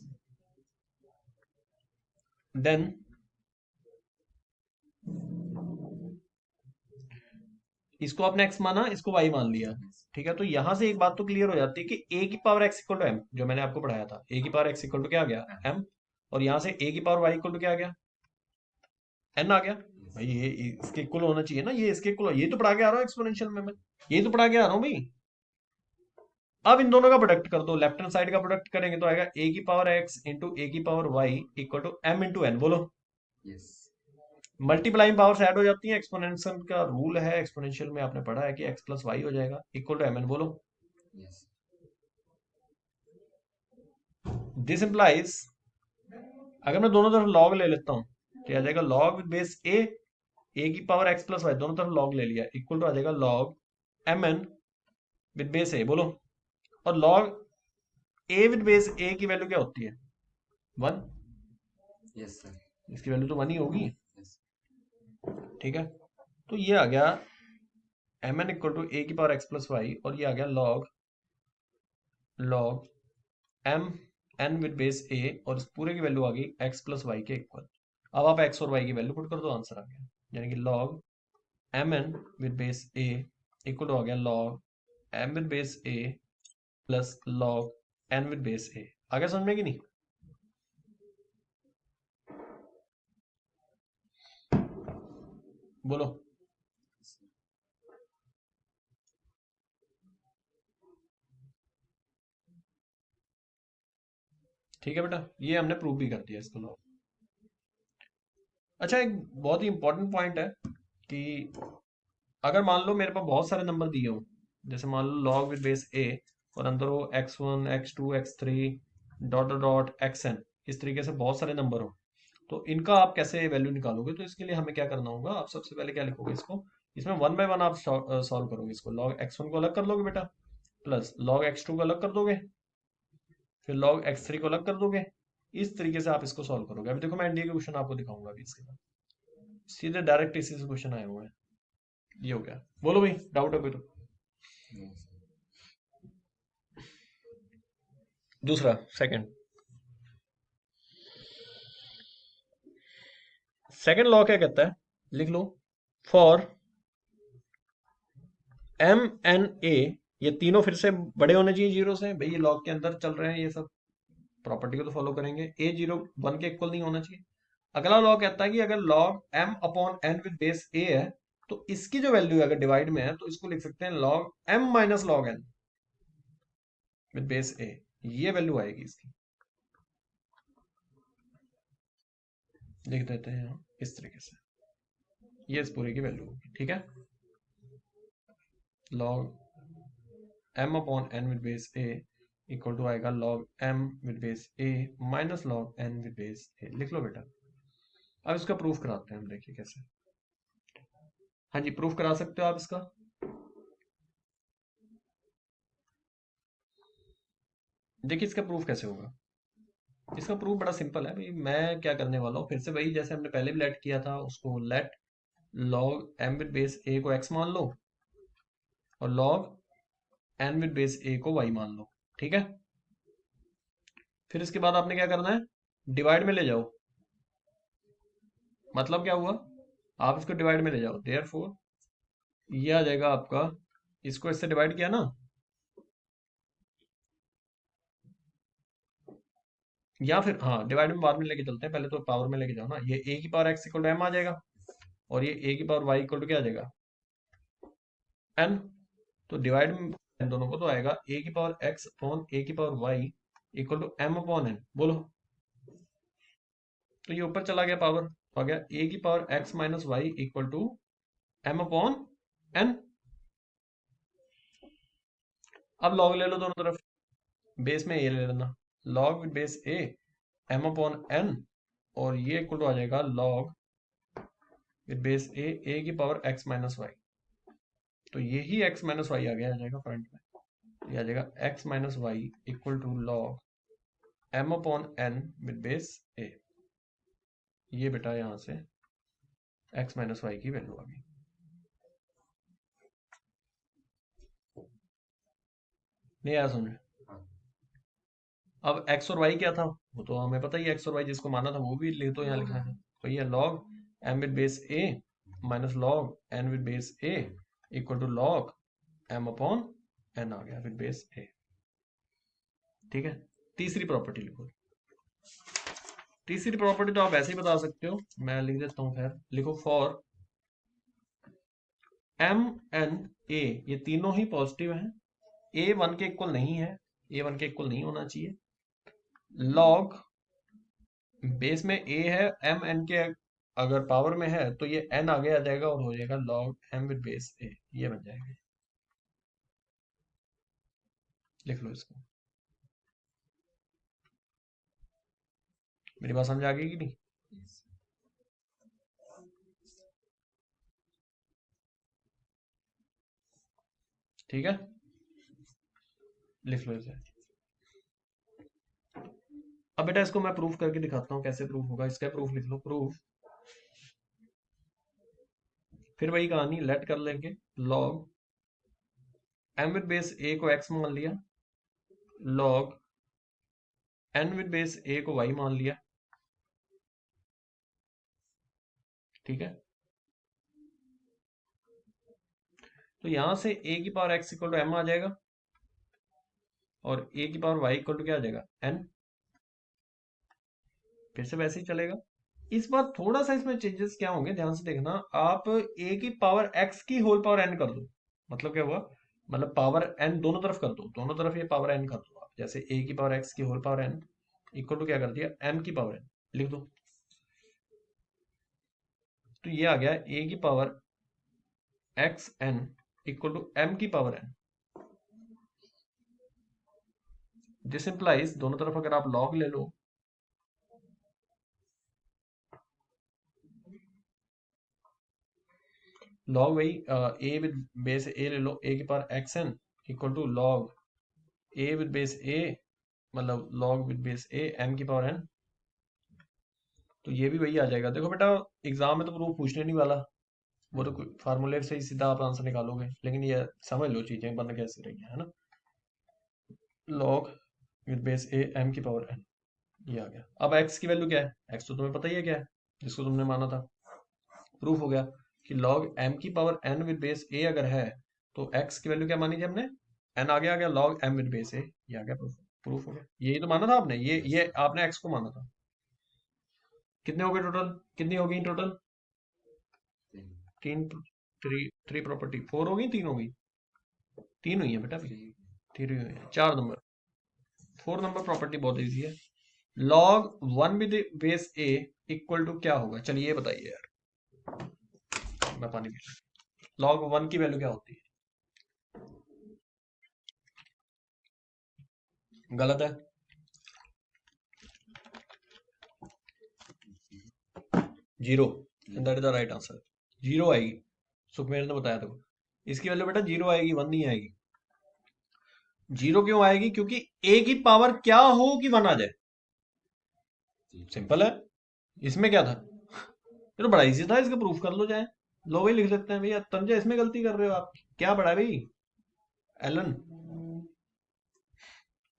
देन इसको आपने x माना, इसको y मान लिया। Yes. ठीक है, तो यहां से एक बात तो क्लियर हो जाती है कि a की power x equal to m, जो मैंने आपको पढ़ाया था, a की पावर x इक्वल टू क्या आ गया m, और यहां से a की पावर y इक्वल टू क्या आ गया n आ गया। Yes. भाई ये इसके इक्वल होना चाहिए ना, ये इसके इक्वल, ये तो पढ़ा के आ रहा हूँ एक्सपोनेंशियल में मैं, ये तो पढ़ा के आ रहा हूँ भाई। अब इन दोनों का प्रोडक्ट कर दो, लेफ्ट हैंड साइड का प्रोडक्ट करेंगे तो आएगा a की पावर x इंटू a की power y equal to m into n, बोलो। Yes. मल्टीप्लाइंग पावर्स ऐड हो जाती हैं, एक्सपोनेंशियल का रूल है, एक्सपोनेंशियल में आपने पढ़ा है कि x प्लस वाई हो जाएगा इक्वल टू mn, बोलो। Yes. दिस इंप्लाइज, अगर मैं दोनों तरफ लॉग ले लेता हूं तो आ जाएगा लॉग विद बेस ए की पावर एक्स प्लस वाई, दोनों तरफ लॉग ले लिया, इक्वल टू आ जाएगा log M N with base A, बोलो। और log A with base A की वैल्यू क्या होती है, 1, Yes, sir. इसकी वैल्यू तो 1 ही होगी। Yes. ठीक है, तो ये आ गया M N equal to A की पावर एक्स प्लस वाई, और ये आ गया log log M N with base A, और इस पूरे की वैल्यू आ गई एक्स प्लस वाई के इक्वल। अब आप एक्स और वाई की वैल्यू पुट कर दो, आंसर आ गया, यानी कि log M N with base A equal हो गया log M with base A plus log N with base A. आ गया समझ में कि नहीं? बोलो। ठीक है बेटा, ये हमने प्रूव भी कर दिया इसको लॉग। अच्छा, एक बहुत ही इंपॉर्टेंट पॉइंट है कि अगर मान लो मेरे पास बहुत सारे नंबर दिए हो, जैसे मान लो लॉग विद बेस ए और अंदर हो x1 x2 x3 dot dot dot xn, इस तरीके से बहुत सारे नंबर हो, तो इनका आप कैसे वैल्यू निकालोगे? तो इसके लिए हमें क्या करना होगा, आप सबसे पहले क्या लिखोगे इसको, इसमें वन बाय वन आप सॉल्व करोगे इसको, लॉग x1 को अलग कर लोगे बेटा, प्लस लॉग x2 को अलग कर दोगे, फिर log x3 को अलग कर दोगे। इस तरीके से आप इसको सॉल्व करोगे। अभी देखो मैं एनडीए के क्वेश्चन आपको दिखाऊंगा अभी इसके बाद, सीधे डायरेक्ट इसी से क्वेश्चन आए हुए हैं। ये हो गया, बोलो भाई, डाउट है कोई तो? Yes. दूसरा सेकंड, सेकंड लॉ क्या कहता है, लिख लो, फॉर एम एन ए, ये तीनों फिर से बड़े होने चाहिए जीरो से, भाई ये लॉग के अंदर चल रहे हैं, ये सब प्रॉपर्टी को तो फॉलो करेंगे, ए जीरो वन के इक्वल नहीं होना चाहिए। अगला लॉ कहता है कि अगर log M upon N with base A है, तो इसकी जो वैल्यू है अगर डिवाइड में है तो इसको लिख सकते हैं log M minus log N with base A, ये वैल्यू आएगी इसकी, लिख देते हैं हम इस तरीके से, ये इस पूरे की वैल्यू होगी। ठीक है, log M upon N with base A equal to आएगा log M with base A minus log N with base A, लिख लो बेटा। अब इसका प्रूफ कराते हैं हम, देखिए कैसे। हाँ जी, प्रूफ करा सकते हो आप इसका। देखिए इसका प्रूफ कैसे होगा, इसका प्रूफ बड़ा सिंपल है भाई, मैं क्या करने वाला हूँ, फिर से वही जैसे हमने पहले भी लेट किया था, उसको let log M with base A को एक्स मान लो और log N with base A को वाई मान लो। ठीक है, फिर इसके बाद आपने क्या करना है, डिवाइड में ले जाओ। मतलब क्या हुआ, आप इसको डिवाइड में ले जाओ, देयरफॉर ये आ जाएगा आपका, इसको इससे डिवाइड किया ना, या फिर हाँ डिवाइड में बाद में लेके चलते हैं, पहले तो पावर में लेके जाओ ना। ये ए की power X equal to M आ जाएगा, और ये ए की पावर वाई इक्वल टू क्या आ जाएगा, एन। तो डिवाइड में इन दोनों को तो आएगा ए की पावर एक्स अपॉन ए की power y equal to m upon n. बोलो, तो ये ऊपर चला गया, पावर आ गया ए की power x minus Y equal to m upon n. अब लॉग ले लो दोनों तरफ, बेस में ए ले लेना, log with base A m upon n, और ये इक्वल टू आ जाएगा लॉग विद बेस ए की पावर एक्स माइनस वाई। तो यही एक्स माइनस वाई आ गया, आ जाएगा फ्रंट में, ये आ जाएगा X minus Y equal to log M upon N with base A. ये बेटा यहां से एक्स माइनस वाई की वैल्यू आ गई। नहीं आया समझ? हाँ। अब एक्स और वाई क्या था, वो तो हमें पता ही है, एक्स और वाई जिसको माना था वो भी लिख दो, यहाँ लिखना है तो ये log M with base A minus log N with base A equal to log M upon N आ गया विद बेस ए। ठीक है, तीसरी प्रॉपर्टी लिखो। तीसरी प्रॉपर्टी तो आप ऐसे ही बता सकते हो, मैं लिख देता हूं, खैर लिखो, फॉर एम एन ए, ये तीनों ही पॉजिटिव हैं, ए वन के इक्वल नहीं है, ए वन के इक्वल नहीं होना चाहिए, लॉग बेस में ए है, एम एन के अगर पावर में है तो ये एन आगे आ जाएगा और हो जाएगा log M with base A, ये बन जाएगा। लिख लो इसको। मेरी बात समझ आ गई कि नहीं? Yes. ठीक है, लिख लो इसे। अब बेटा इसको मैं प्रूफ करके दिखाता हूँ कैसे प्रूफ होगा, इसका प्रूफ लिख लो, प्रूफ, फिर वही कहानी लेट कर लेंगे, log M with base A को एक्स मान लिया, log N with base A को वाई मान लिया। ठीक है, तो यहां से ए की power X equal to M आ जाएगा, और ए की पावर वाई इक्वल टू क्या आ जाएगा, एन। फिर से वैसे ही चलेगा। इस बार थोड़ा सा इसमें चेंजेस क्या होंगे, ध्यान से देखना, आप ए की पावर एक्स की होल पावर एन कर दो। मतलब क्या हुआ, मतलब पावर एन दोनों तरफ कर दो, दोनों तरफ ये पावर एन कर दो आप, जैसे ए की पावर एक्स की whole power n equal to क्या कर दिया, एम की पावर एन, लिख दो। तो ये आ गया ए की power x N equal to m की पावर एन। दिस इंप्लाइज, दोनों तरफ अगर आप लॉग ले लो, लॉग वही ए विद बेस ए ले लो, ए की power x N equal to log A with base A, मतलब log with base A M की पावर एन। तो ये भी वही आ जाएगा। देखो बेटा, एग्जाम में तो प्रूफ पूछने नहीं वाला, वो तो फार्मूले से ही सीधा आप आंसर निकालोगे, लेकिन ये समझ लो चीजें बन कैसे रही है ना। Log with base A M की पावर एन, ये आ गया। अब एक्स की वैल्यू क्या है, एक्स तो तुम्हें पता ही है क्या है, जिसको तुमने माना था। प्रूफ हो गया कि लॉग एम की पावर एन विद बेस ए अगर है तो एक्स की वैल्यू क्या मानी थी हमने, एन आगे आ गया, log M with base A, ये आ गया प्रूफ। प्रूफ हो गया, यही तो माना था आपने, ये आपने एक्स को माना था। कितने हो गए टोटल, कितनी हो गई टोटल, Three. तीन, थ्री थ्री प्रॉपर्टी, फोर हो गई, तीन हो गई, तीन हुई है बेटा अभी, Three. थ्री हुई है, 4 नंबर। 4 नंबर प्रॉपर्टी बहुत इजी है। Log one with base A equal to क्या होगा, चलिए ये बताइए यार, मैं पानी पी लूं। लॉग वन की वैल्यू क्या होती है, गलत है, zero, that is the right answer, zero आएगी। सुखमेर ने बताया था, इसकी वैल्यू बेटा जीरो आएगी, वन नहीं आएगी। जीरो क्यों आएगी, क्योंकि ए की पावर क्या हो कि वन आ जाए, Three. सिंपल है। इसमें क्या था, ये तो बड़ा इजी था, इसका प्रूफ कर लो चाहे, लो भाई लिख लेते हैं भैया, तंजा इसमें गलती कर रहे हो आप, क्या बड़ा भाई, एलन,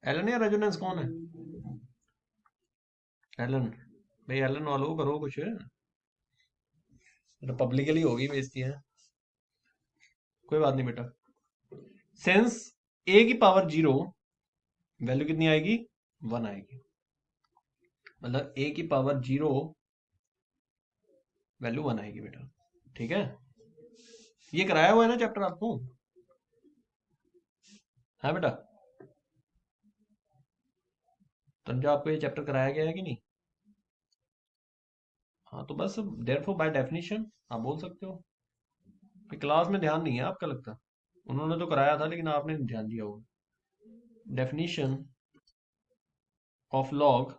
एलन या रेजोनेंस कौन है, एलन, भाई एलन वालों करो कुछ, तो पब्लिकली होगी बेइज्जती है। कोई बात नहीं बेटा। सिंस ए की पावर 0 वैल्यू कितनी आएगी, 1 आएगी। मतलब ए की पावर 0 वैल्यू 1 आएगी बेटा। ठीक है, ये कराया हुआ है ना चैप्टर आपको, है बेटा? तनुजा आपको ये चैप्टर कराया गया है कि नहीं? हाँ तो बस देयरफॉर बाय डेफिनेशन आप बोल सकते हो कि क्लास में ध्यान नहीं है आपका, लगता उन्होंने तो कराया था लेकिन आपने नहीं ध्यान दिया होगा। डेफिनेशन ऑफ लॉग,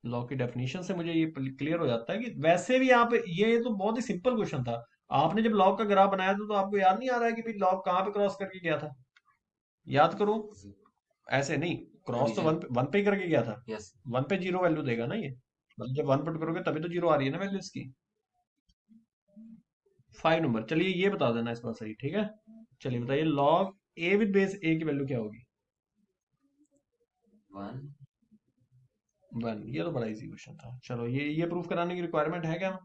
लॉग की डेफिनेशन से मुझे ये क्लियर हो जाता है कि वैसे भी आप, ये तो बहुत ही सिंपल क्वेश्चन था। आपने जब लॉग का ग्राफ बनाया था तो आपको याद नहीं आ रहा है कि भाई लॉग कहाँ पे क्रॉस करके गया था? याद करो। ऐसे नहीं, क्रॉस तो रीजन। वन पे ही करके गया था। यस। वन पे 0 वैल्यू देगा ना ये, मतलब जब 1 पुट करोगे तभी तो 0 आ रही है ना वैल्यू इसकी। 5 नंबर, चलिए ये बता देना इस बार सही, ठीक है? चलिए बताइए, log A with base A की वैल्यू क्या होगी? 1। 1। ये तो बड़ा इजी क्वेश्चन था। चलो ये प्रूफ कराने की रिक्वायरमेंट है क्या?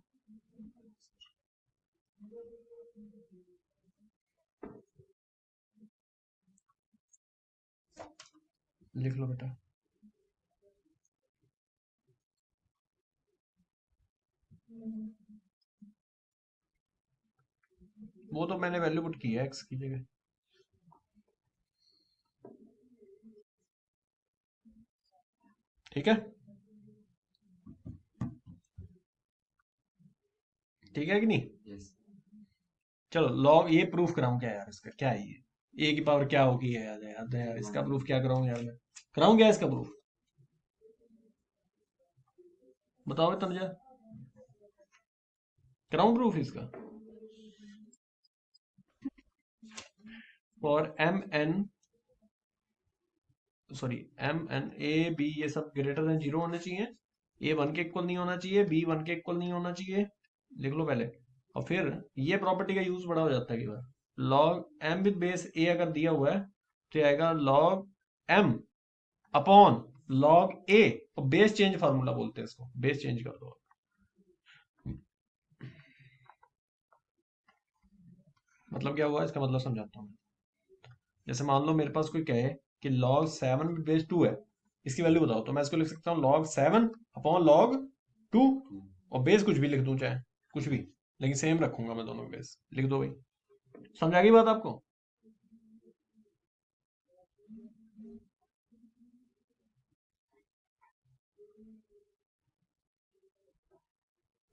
लिख लो बेटा। वो तो मैंने वैल्यू पुट की है एक्स की जगह। ठीक है, ठीक है कि नहीं? यस। चलो लॉग ये प्रूफ कराऊं क्या यार, इसका क्या है ये? ए की पावर क्या होगी यार, याद है यार, इसका 1। प्रूफ क्या कराऊं यार मैं? कराऊं क्या इसका प्रूफ? बताओ तनुजा, कराऊं प्रूफ इसका? For m n, sorry m n a b ये सब ग्रेटर देन 0 होने चाहिए। ए 1 के इक्वल नहीं होना चाहिए, बी 1 के इक्वल नहीं होना चाहिए। लिख लो पहले। और फिर ये प्रॉपर्टी का यूज बड़ा हो जाता है कई बार। लॉग एम विद बेस ए अगर दिया हुआ है तो ये आएगा लॉग एम अपॉन लॉग ए, और बेस चेंज फार्मूला बोलते हैं इसको, बेस चेंज कर दो। मतलब क्या हुआ, इसका मतलब समझाता हूँ। जैसे मान लो मेरे पास कोई कहे कि log 7 बेस 2 है, इसकी वैल्यू बताओ, तो मैं इसको लिख सकता हूँ log 7 अपॉन log 2, 2। और बेस कुछ भी लिख दूं, चाहे कुछ भी, लेकिन सेम रखूंगा मैं दोनों के बेस। लिख दो भाई। समझ आ गई बात आपको?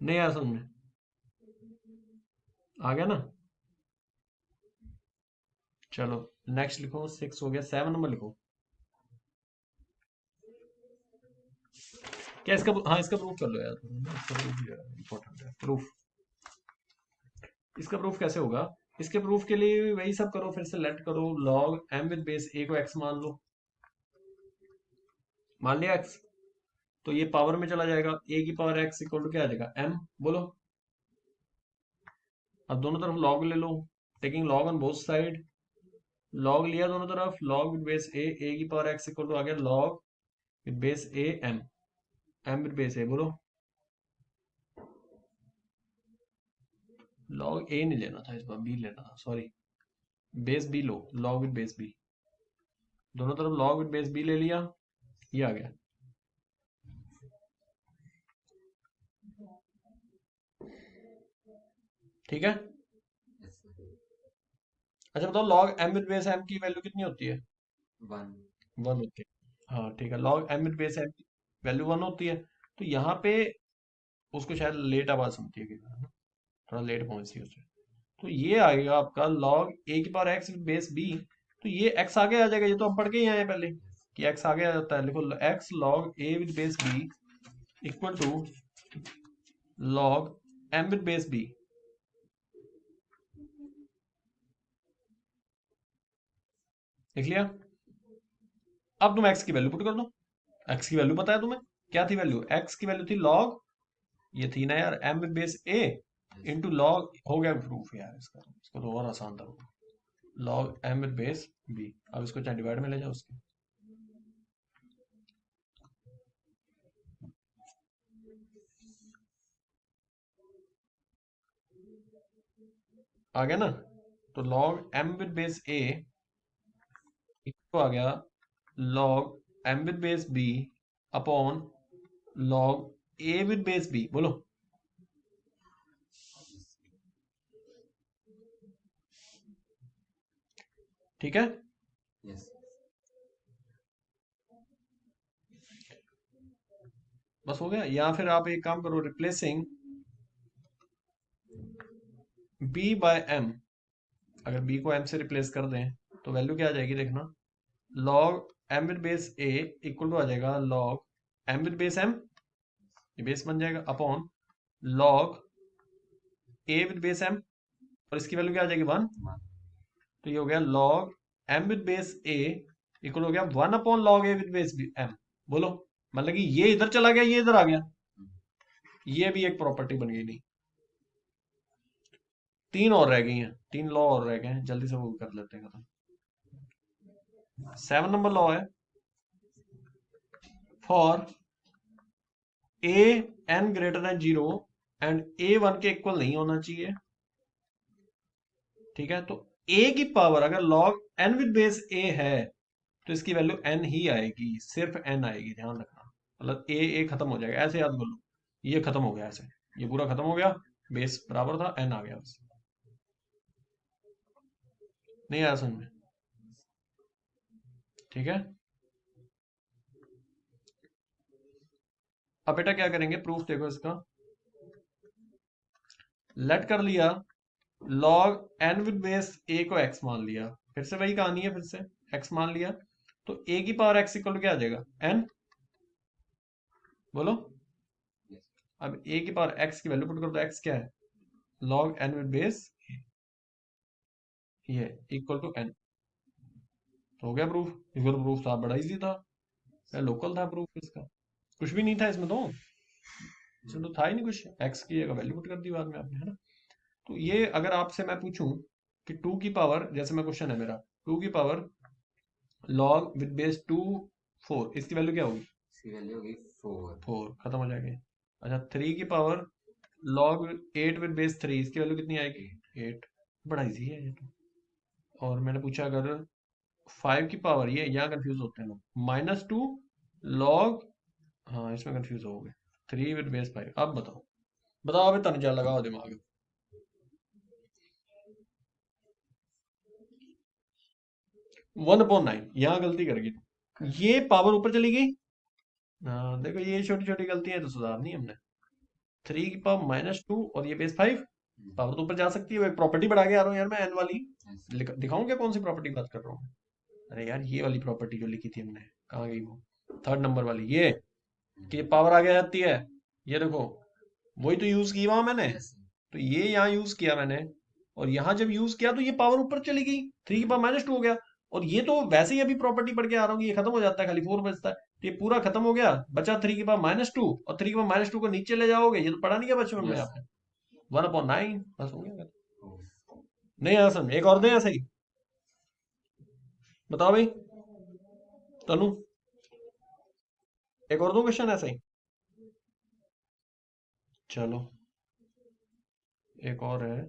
नहीं यार समझ में आ गया ना? चलो नेक्स्ट लिखो, 6 हो गया, 7 नंबर लिखो। क्या इसका, हाँ इसका प्रूफ कर लो यार, इसका प्रूफ इंपॉर्टेंट है। प्रूफ, इसका प्रूफ कैसे होगा? इसके प्रूफ के लिए वही सब करो, फिर से लेट करो, log m with base a को x मान लो। मान लिया x, तो ये पावर में चला जाएगा, a की पावर x इक्वल टू क्या आ जाएगा, m। बोलो। अब दोनों तरफ log ले लो, taking log on both side. log लिया दोनों तरफ, log विद बेस a की पावर x इक्वल टू आ गया log with base a m, m with base a। बोलो। log a नहीं लेना था इस बार, b लेना था, sorry. Base b low, log with base b। दोनों तरफ log विद बेस b ले लिया, ये आ गया। ठीक है। Yes sir. अच्छा बताओ, log m with base m की वैल्यू कितनी होती है? 1। 1 होती है। हाँ ठीक है, log m with base m की वैल्यू 1 होती है। तो यहाँ पे उसको शायद लेट आवाज सुनती है कई बार, है ना? थोड़ा लेट पहुंचती है उसे। तो ये आएगा आपका log a की power x with base b। तो ये x आगे आ जाएगा, ये तो हम पढ़ के ही आए हैं पहले कि x आगे आ जाता है। लिखो x log a with base b equal to log m with base b। लिख लिया? अब तुम x की वैल्यू पुट कर दो। x की वैल्यू पता है तुम्हें, क्या थी वैल्यू? x की वैल्यू थी log, ये थी ना यार, m with base a yes. Into log, हो गया प्रूफ यार इसका। इसको तो और आसान था, log m with base b। अब इसको चाहे डिवाइड में ले जाओ उसके। आ गया ना? तो log m with base a आ गया log m with base b upon log a with base b। बोलो। ठीक है, यस। बस हो गया। या फिर आप एक काम करो, रिप्लेसिंग b बाय m। अगर b को m से रिप्लेस कर दें तो वैल्यू क्या आ जाएगी, देखना। log m with base a equal to आ जाएगा log m with base m, ये बेस बन जाएगा, upon log a with base m, और इसकी वैल्यू क्या आ जाएगी 1। तो ये हो गया log m with base a equal हो गया 1 upon log a with base m। बोलो, मतलब कि ये इधर चला गया, ये इधर आ गया, ये भी एक प्रॉपर्टी बन गई। नहीं, तीन और रह गई हैं, तीन लॉ और रह गए हैं, जल्दी से वो कर लेते हैं खत्म। 7 नंबर लॉ है, for a n greater than 0 and a 1 के इक्वल नहीं होना चाहिए। ठीक है, तो a की पावर अगर log n with base a है तो इसकी वैल्यू n ही आएगी, सिर्फ n आएगी, ध्यान रखना। मतलब a खत्म हो जाएगा, ऐसे याद कर लो, ये खत्म हो गया, ऐसे ये पूरा खत्म हो गया, बेस बराबर था, n आ गया बस। नहीं आया समझ में? ठीक है, अब बेटा क्या करेंगे, प्रूफ देखो इसका। लेट कर लिया log n with base a को x मान लिया, फिर से वही कहानी है, फिर से x मान लिया, तो a की पावर x इक्वल टू क्या आ जाएगा, n। बोलो। अब a की पावर x की वैल्यू पुट करो, तो x क्या है, log n विद बेस ये इक्वल टू n। तो हो गया प्रूफ। इसका तो प्रूफ था, बड़ा इजी था, लोकल था प्रूफ इसका, कुछ भी नहीं था इसमें, तो इसमें तो था ही नहीं कुछ, x की जगह वैल्यू पुट कर दी बाद में आपने, है ना। तो ये अगर आपसे मैं पूछूं कि 2 की पावर, जैसे मैं क्वेश्चन है मेरा, 2 की पावर log विद बेस 2 4, इसकी वैल्यू क्या होगी, इसकी वैल्यू होगी 4। 4, खत्म हो जाएगी। अच्छा, 3 की पावर log 8 विद बेस 3, इसकी वैल्यू कितनी आएगी, 8। बड़ा इजी है ये तो। और मैंने पूछा अगर 5 की पावर, ये यहाँ कंफ्यूज होते हैं लोग, -2 log, हाँ इसमें कंफ्यूज हो गए, 3 विद बेस 5। अब बताओ, बताओ अभी तन क्या लगाओ दिमाग। 1/9, यहाँ गलती कर गई, ये पावर ऊपर चली गई। हाँ देखो, ये छोटी छोटी गलतियां तो सुधारनी है हमने। 3 की पावर -2 और ये बेस 5, पावर तो ऊपर जा सकती है, वो एक प्रॉपर्टी बढ़ा के आ रहा हूँ यार मैं, एन वाली। दिखाऊं क्या कौन सी प्रॉपर्टी की बात कर रहा हूँ। अरे यार, ये वाली प्रॉपर्टी जो लिखी थी हमने, कहाँ गई वो, 3rd नंबर वाली, ये कि पावर आगे आ जाती है, ये देखो, वही तो यूज की वहां मैंने। तो ये यहाँ यूज किया मैंने, और यहाँ जब यूज किया तो ये पावर ऊपर चली गई, 3 की पावर -2 हो गया। और ये तो वैसे ही अभी प्रॉपर्टी पढ़ के आ रहा हूँ, ये खत्म हो जाता है, खाली 4 बचता है, तो ये पूरा खत्म हो गया, बचा 3 की पावर -2, और 3 की पावर -2 को नीचे ले जाओगे, ये तो पढ़ा नहीं गया बचपन में आपने, 1/9, बस हो गया। नहीं आया समझ, एक और दे ऐसा ही, बताओ भाई तनु, एक और दो क्वेश्चन ऐसा ही। चलो एक और है,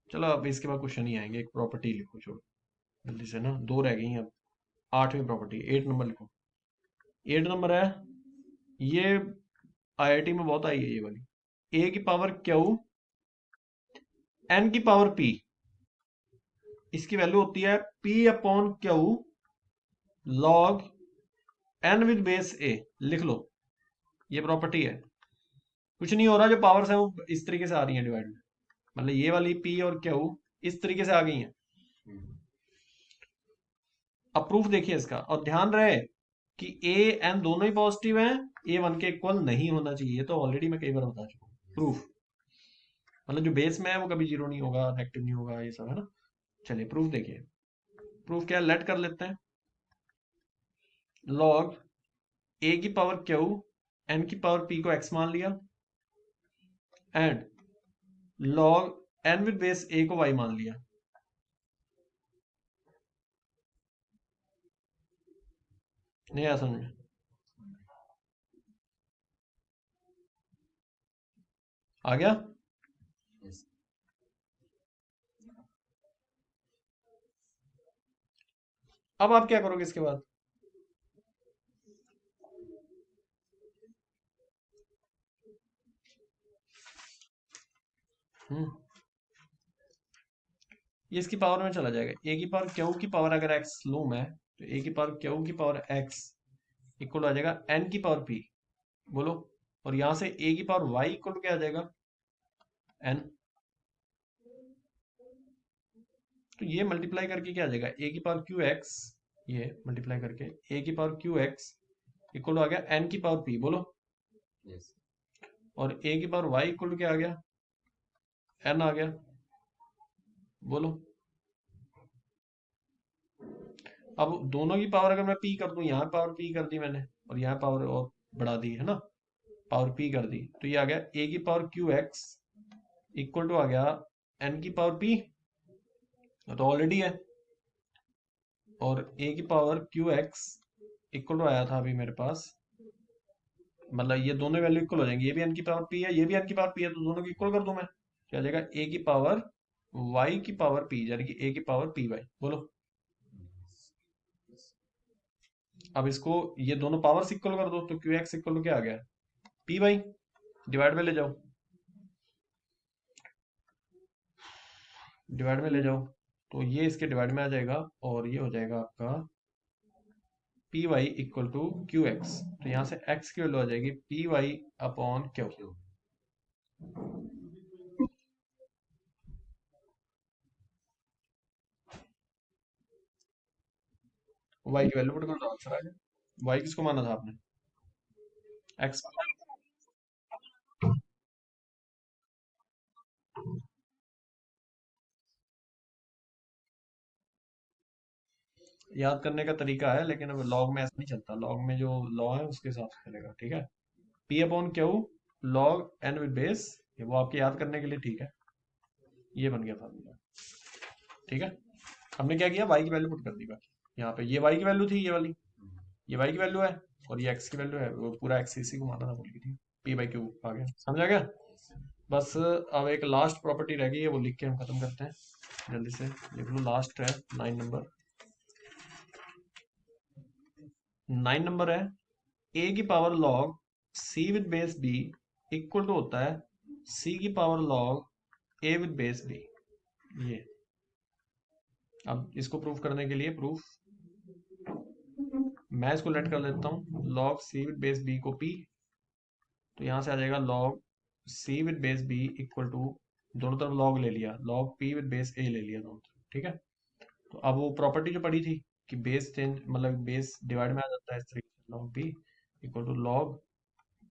चलो अब इसके बाद क्वेश्चन ही आएंगे, एक प्रॉपर्टी लिखो, छोड़ो जल्दी से ना, दो रह गई हैं अब। 8वीं प्रॉपर्टी, 8 नंबर लिखो। 8 नंबर है, ये आईआईटी में बहुत आई है ये वाली। ए की पावर क्यू एन की पावर पी, इसकी वैल्यू होती है P upon Q log N with base A. लिख लो, ये प्रॉपर्टी है, कुछ नहीं हो रहा, जो पावर्स है वो इस तरीके से आ रही हैं डिवाइड में, मतलब ये वाली पी और क्यू इस तरीके से आ गई हैं। अब प्रूफ देखिए इसका, और ध्यान रहे कि ए एन दोनों ही पॉजिटिव हैं, ए 1 के इक्वल नहीं होना चाहिए, तो ऑलरेडी मैं कई बार बता चुका हूँ। प्रूफ मतलब जो बेस में है वो कभी जीरो नहीं होगा, नेगेटिव नहीं होगा, ये सब है ना। चलिए प्रूफ देखिए, प्रूफ क्या लेट कर लेते हैं। लॉग ए की पावर क्यू एन की पावर पी को एक्स मान लिया, and log N with base A को वाई मान लिया। नहीं आया समझ में? आ गया? अब आप क्या करोगे इसके बाद? हम्म ये इसकी पावर में चला जाएगा। ए की पावर क्यू की पावर अगर एक्स लूं मैं, तो ए की पावर क्यू की पावर एक्स इक्वल आ जाएगा एन की पावर पी। बोलो। और यहां से ए की पावर वाई इक्वल क्या आ जाएगा? एन। तो ये मल्टीप्लाई करके क्या आ जाएगा? ए की पावर क्यू एक्स, ये मल्टीप्लाई करके ए की पावर क्यू एक्स इक्वल आ गया एन की पावर पी। बोलो। यस। और ए की पावर वाई इक्वल क्या आ गया? एन आ गया। बोलो। अब दोनों की पावर अगर मैं पी कर दूं, यहाँ पावर पी कर दी मैंने और यहाँ पावर और बढ़ा दी है ना, पावर पी कर दी, तो ये आ गया ए की power Q x equal to आ गया एन की पावर पी, तो ऑलरेडी है। और ए की power Q x equal to आया था अभी मेरे पास, मतलब ये दोनों वैल्यू इक्वल हो जाएंगी, ये भी एन की पावर पी है, ये भी एन की पावर पी है, तो दोनों की इक्वल कर दूं मैं, क्या आ जाएगा? ए की पावर वाई की पावर पी, यानी कि ए की पावर पी वाई। बोलो। अब इसको ये दोनों पावर्स इक्वल कर दो, तो क्यू एक्स इक्वल टू क्या आ गया? P Y. डिवाइड में ले जाओ, डिवाइड में ले जाओ, तो ये इसके डिवाइड में आ जाएगा और ये हो जाएगा आपका p y equal to q x. तो यहाँ से एक्स की वैल्यू आ जाएगी पी वाई अपॉन क्यू। क्यों? वाई की वैल्यू पुट कर दो, आंसर आ गया। वाई किसको माना था आपने? एक्स। याद करने का तरीका है, लेकिन अब लॉग में ऐसा नहीं चलता, लॉग में जो लॉ है उसके हिसाब से चलेगा, ठीक है। P upon Q log N with base, वो आपके याद करने के लिए ठीक है। ये बन गया फार्मूला, ठीक है। हमने क्या किया? वाई की वैल्यू पुट कर दी बाकी यहाँ पे, ये वाई की वैल्यू थी ये वाली, ये वाई की वैल्यू है, और ये एक्स की वैल्यू है, वो पूरा एक्स इसी को माना था, बोल की थी। पी बाई क्यू आ गया, समझ आ गया। बस अब एक लास्ट प्रॉपर्टी रह गई है, वो लिख के हम खत्म करते हैं जल्दी से। लिख लो, लास्ट है 9 नंबर। 9 नंबर है ए की power log C with base b equal to होता है सी की power log A with base B. ये अब इसको प्रूफ करने के लिए प्रूफ मैं इसको लेट कर लेता हूँ, log C with base b को पी, तो यहां से आ जाएगा log C with base b equal to, दोनों तरफ लॉग ले लिया, log p with base a ले लिया दोनों तरफ, ठीक है। तो अब वो प्रॉपर्टी जो पड़ी थी कि बेस चेंज, मतलब बेस डिवाइड में आ जाता है इस तरीके से, log P equal to log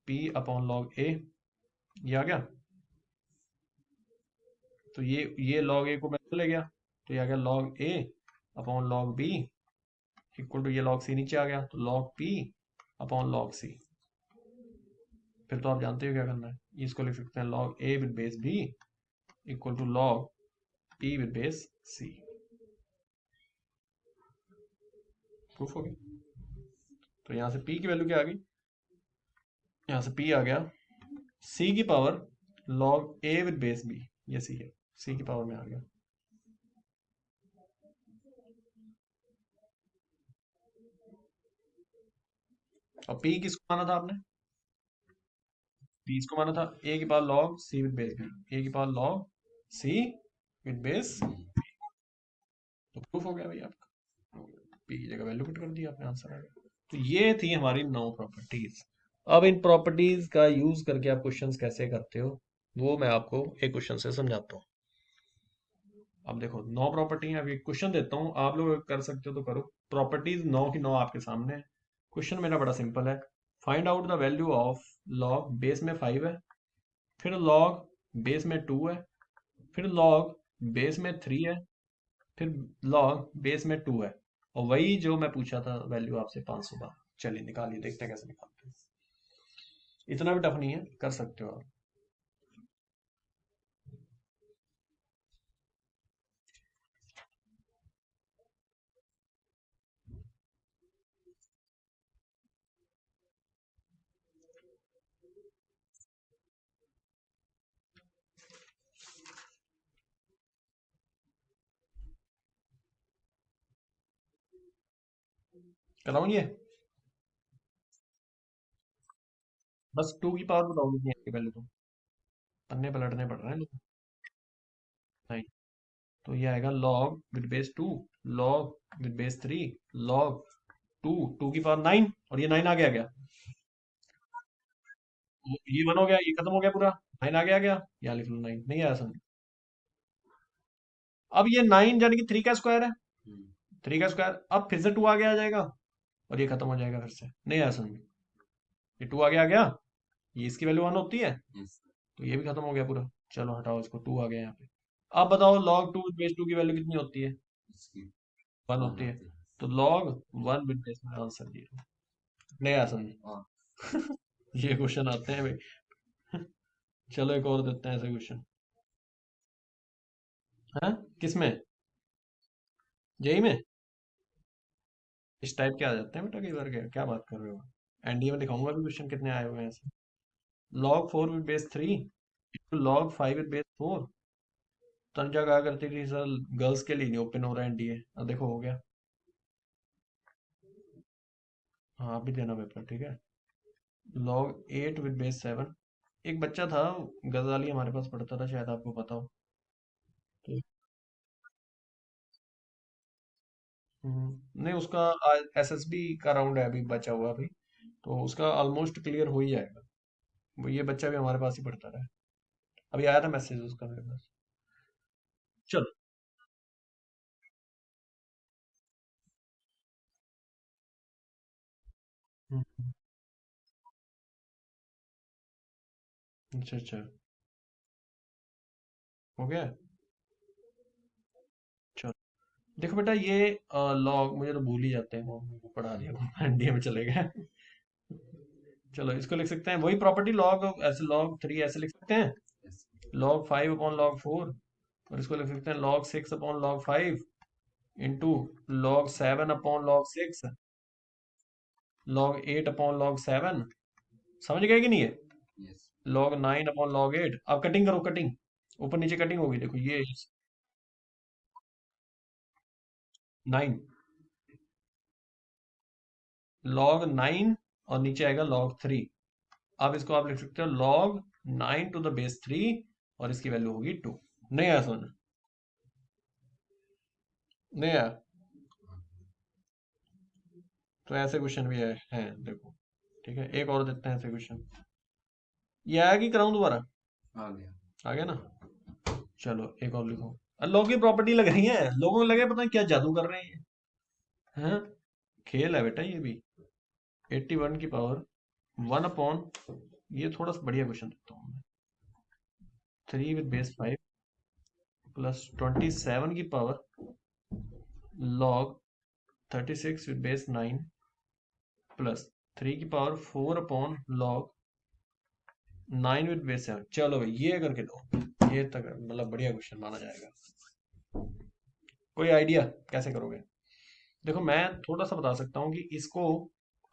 P upon log A, ये आ गया। तो ये लॉग ए को मैं ले गया, तो ये आ गया log a upon log b equal to, ये लॉग सी नीचे आ गया, तो log P upon log c. फिर तो आप जानते हो क्या करना है, इसको लिख सकते हैं log A with base b equal to log p with base c. Proof हो गया। तो यहां से पी की वैल्यू क्या आ गई? यहां से पी आ गया सी की power log A with base B, ये सी है, सी की पावर में आ गया। और पी किसको माना था आपने? पी इसको माना था ए की power log C with base B, A की power log C with base, तो प्रूफ हो गया भाई आपका। पी की जगह वैल्यू पुट कर दी आपने, आंसर आ गया। तो ये थी हमारी 9 प्रॉपर्टीज। अब इन प्रॉपर्टीज का यूज करके आप क्वेश्चंस कैसे करते हो, वो मैं आपको एक क्वेश्चन से समझाता हूँ। अब देखो 9 प्रॉपर्टी है, अभी एक क्वेश्चन देता हूँ, आप लोग कर सकते हो तो करो। प्रॉपर्टीज 9 की 9 आपके सामने है। क्वेश्चन मेरा बड़ा सिंपल है, find out the value of log base में 5 है, फिर लॉग बेस में 2 है, फिर लॉग बेस में 3 है, फिर लॉग बेस में 2 है, और वही जो मैं पूछा था वैल्यू आपसे 500 बार। चलिए निकालिए, देखते हैं कैसे निकालते हैं। इतना भी टफ नहीं है, कर सकते हो आप। कराऊं ये? बस 2 की पावर बताओ कितनी आएगी पहले तो, पन्ने पलटने पड़ रहे हैं लोग। नहीं, तो ये आएगा log with base 2, log with base 3, log 2, 2 की पावर 9, और ये 9 आ गया क्या? ये 1 हो गया, ये खत्म हो गया पूरा, 9 आ गया क्या? यहाँ लिख लो 9, नहीं आया समझ? अब ये 9 यानी कि 3 का स्क्वायर है, हम्म, 3 का स्क्वायर, अब फिर से 2 आगे आ जाएगा, और ये खत्म हो जाएगा फिर से, नहीं आया समझ? ये 2 आगे आ गया, ये इसकी वैल्यू 1 होती है, यस तो ये भी खत्म हो गया पूरा। चलो हटाओ इसको, 2 आ गया यहाँ पे। अब बताओ लॉग 2 बेस 2 की वैल्यू कितनी होती है? इसकी 1 वन होती है। होती है। तो लॉग 1 विद बेस में आंसर 0, नहीं आया समझ? हाँ ये क्वेश्चन आते हैं भाई। चलो एक और देते हैं ऐसे क्वेश्चन। हाँ, किसमें? जेई में? इस टाइप के आ जाते हैं बेटा कई बार, क्या क्या बात कर रहे हो? एनडीए में दिखाऊंगा भी क्वेश्चन कितने आए हुए हैं ऐसे। Log 4 with base 3, log 5 with base 4। Tanuja कहा करती थी सर गर्ल्स के लिए नहीं ओपन हो रहा है एनडीए, अब देखो हो गया। हाँ आप भी देना पेपर, ठीक है। लॉग 8 विद बेस 7, एक बच्चा था गजाली हमारे पास पढ़ता था, शायद आपको पता हो। तो नहीं, उसका एसएसबी का राउंड है अभी बचा हुआ अभी, तो उसका ऑलमोस्ट क्लियर हो ही जाएगा। वो ये बच्चा भी हमारे पास ही पढ़ता रहा है, अभी आया था मैसेज उसका मेरे पास। चलो। हम्म, अच्छा अच्छा, हो गया। चलो देखो बेटा, ये लॉग मुझे तो भूल ही जाते हैं, वो मेरे को पढ़ा दिया एनडीए में चले गए। चलो इसको लिख सकते हैं, वही प्रॉपर्टी लॉग ऐसे, लॉग 3 ऐसे लिख सकते हैं, यस लॉग 5 अपॉन लॉग 4, और इसको लिख सकते हैं log 6 upon log 5 into log 7 upon log 6, log 8 upon log 7। समझ गए कि नहीं है? Yes log 9 upon log 8। अब कटिंग करो, कटिंग ऊपर नीचे कटिंग होगी, देखो ये 9, लॉग 9, और नीचे आएगा लॉग 3। अब इसको आप लिख सकते हो लॉग 9 टू द बेस 3, और इसकी वैल्यू होगी 2। नहीं आया समझ? नहीं आया? तो ऐसे क्वेश्चन भी हैं देखो, ठीक है। एक और देखते हैं ऐसे क्वेश्चन। ये आया कि कराऊं दोबारा? आ गया। आ गया ना? चलो एक और लिखो। लोगों की प्रॉपर्टी लग रही है, लोगों को लगे पता नहीं क्या जादू कर रहे हैं। हैं? खेल है बेटा ये भी। 81 की पावर 1 अपॉन, ये थोड़ा सा बढ़िया क्वेश्चन देता हूँ मैं। 3 विद बेस 5 प्लस 27 की power log 36 with base 9 plus 3 की power 4 upon log 9 with base 7। चलो भाई ये करके दो, ये तक मतलब बढ़िया क्वेश्चन माना जाएगा। कोई आइडिया कैसे करोगे? देखो मैं थोड़ा सा बता सकता हूँ कि इसको,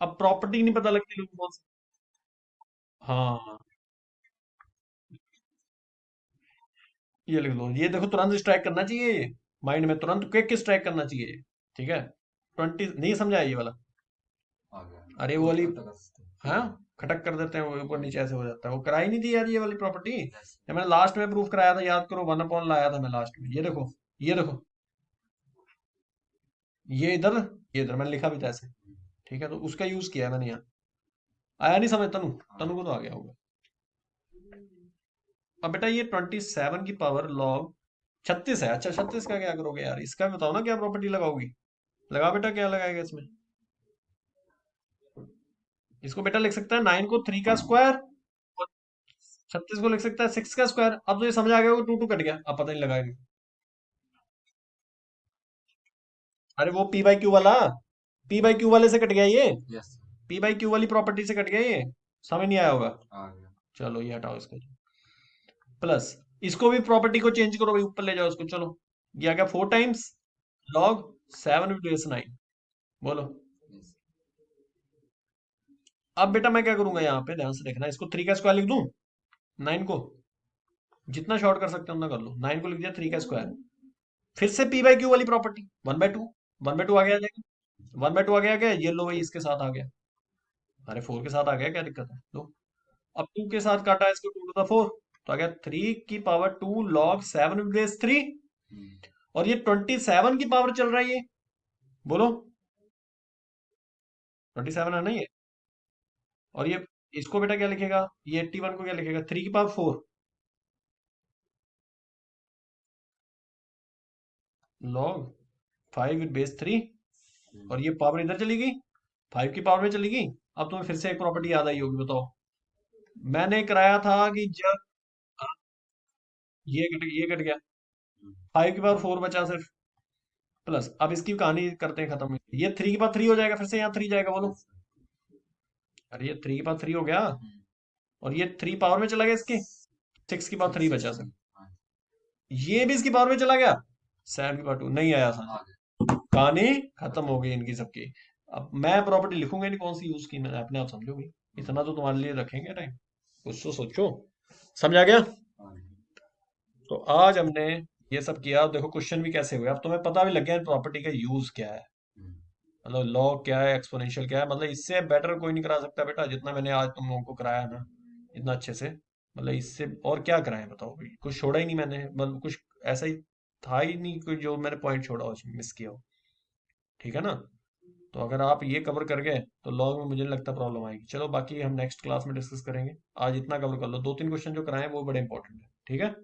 अब प्रॉपर्टी नहीं पता लगती लोगों को। हाँ, ये लिख लो, ये देखो तुरंत स्ट्राइक करना चाहिए, ये माइंड में तुरंत क्विक स्ट्राइक करना चाहिए ये, ठीक है। 20 नहीं समझा ये वाला? आ गया। अरे वो तो वाली, कट कर सकते हैं। हाँ, खटक कर देते हैं वो, ऊपर नीचे ऐसे हो जाता है, वो कराई नहीं थी यार ये वाली प्रॉपर्टी, यस ये मैंने लास्ट में प्रूफ कराया था, याद करो, 1 अपॉन लाया था मैं लास्ट में, ये देखो, ये देखो, ये इधर, ये इधर मैंने लिखा भी था ऐसे, ठीक है, तो उसका यूज किया है मैंने यहाँ। आया नहीं समझ तनु? आ तनु को गया। तो आ गया होगा। अब बेटा ये 27 की पावर लॉग 36 है, अच्छा 36 का क्या करोगे यार, इसका भी बताओ ना क्या प्रॉपर्टी लगाओगी। लगा बेटा, क्या लगाएगा इसमें? इसको बेटा लिख सकता है 9 को 3 का स्क्वायर, और 36 को लिख सकता है 6 का स्क्वायर। अब तो ये समझ आ गया, वो 2 कट गया, अब पता नहीं लगाएंगे। अरे वो पी बाई क्यू वाला, पी बाई क्यू वाले से कट गया ये, यस पी बाई क्यू वाली प्रॉपर्टी से कट गया ये, समझ नहीं आया होगा। आ गया। चलो ये हटाओ इसको, प्लस इसको भी प्रॉपर्टी को चेंज करो भाई, ऊपर ले जाओ इसको, चलो। ये आ गया 4 टाइम्स लॉग 7 बेस 9, बोलो। यस अब बेटा मैं क्या करूंगा यहाँ पे, ध्यान से देखना, इसको 3 का स्क्वायर लिख दूं, 9 को जितना शॉर्ट कर सकते हो उतना कर लो, 9 को लिख दिया 3 का स्क्वायर, फिर से पी बाई क्यू वाली प्रॉपर्टी, 1/2, 1/2 आगे आ जाएगा, 1/2 आ गया क्या? ये लो भाई, इसके साथ आ गया। अरे 4 के साथ आ गया, क्या दिक्कत है? लो। अब 2 के साथ काटा इसको, 2 to the 4, तो आ गया 3 की पावर 2 log 7 बेस 3। और ये 27 की पावर चल रहा है ये, बोलो। 27 है ना ये? और ये इसको बेटा क्या लिखेगा? ये 81 को क्या लिखेगा? 3 की पावर 4 log 5 बेस 3। और ये पावर इधर चली गई, 5 की पावर में चली गई। अब तुम्हें फिर से एक प्रॉपर्टी याद आई होगी, बताओ। मैंने कराया था कि जब ये कट गया, 5 की पावर 4 बचा सिर्फ, प्लस अब इसकी कहानी करते हैं खत्म। ये 3 की पावर 3 हो जाएगा, फिर से यहाँ 3 जाएगा, बोलो। अरे ये 3 की पावर 3 हो गया, और ये 3 पावर में चला गया इसके, 6 की पावर 3 बचा सिर्फ। ये भी इसकी पावर में चला गया, 7 की पावर 2 नहीं आया था। कहानी खत्म हो गई इनकी सबकी। अब मैं प्रॉपर्टी लिखूंगा नहीं कौन सी यूज की, मैंने अपने आप समझोगी। इतना तो तुम्हारे लिए रखेंगे टाइम, कुछ तो सोचो। समझ आ गया? तो आज हमने ये सब किया, देखो क्वेश्चन भी कैसे हुए, अब तुम्हें पता भी लग गया प्रॉपर्टी का यूज क्या है, मतलब लॉग क्या है, एक्सपोनेंशियल क्या है। मतलब इससे बेटर कोई नहीं करा सकता बेटा, जितना मैंने आज तुम लोगों को कराया ना, इतना अच्छे से। मतलब इससे और क्या कराएं, बताओ भाई, कुछ छोड़ा ही नहीं मैंने, मतलब कुछ ऐसा ही था ही नहीं कोई जो मैंने पॉइंट छोड़ा हो, मिस किया हो। ठीक है ना? तो अगर आप ये कवर कर गए तो लॉग में मुझे नहीं लगता प्रॉब्लम आएगी। चलो बाकी हम नेक्स्ट क्लास में डिस्कस करेंगे, आज इतना कवर कर लो, 2-3 क्वेश्चन जो कराए वो बड़े इंपॉर्टेंट है। ठीक है?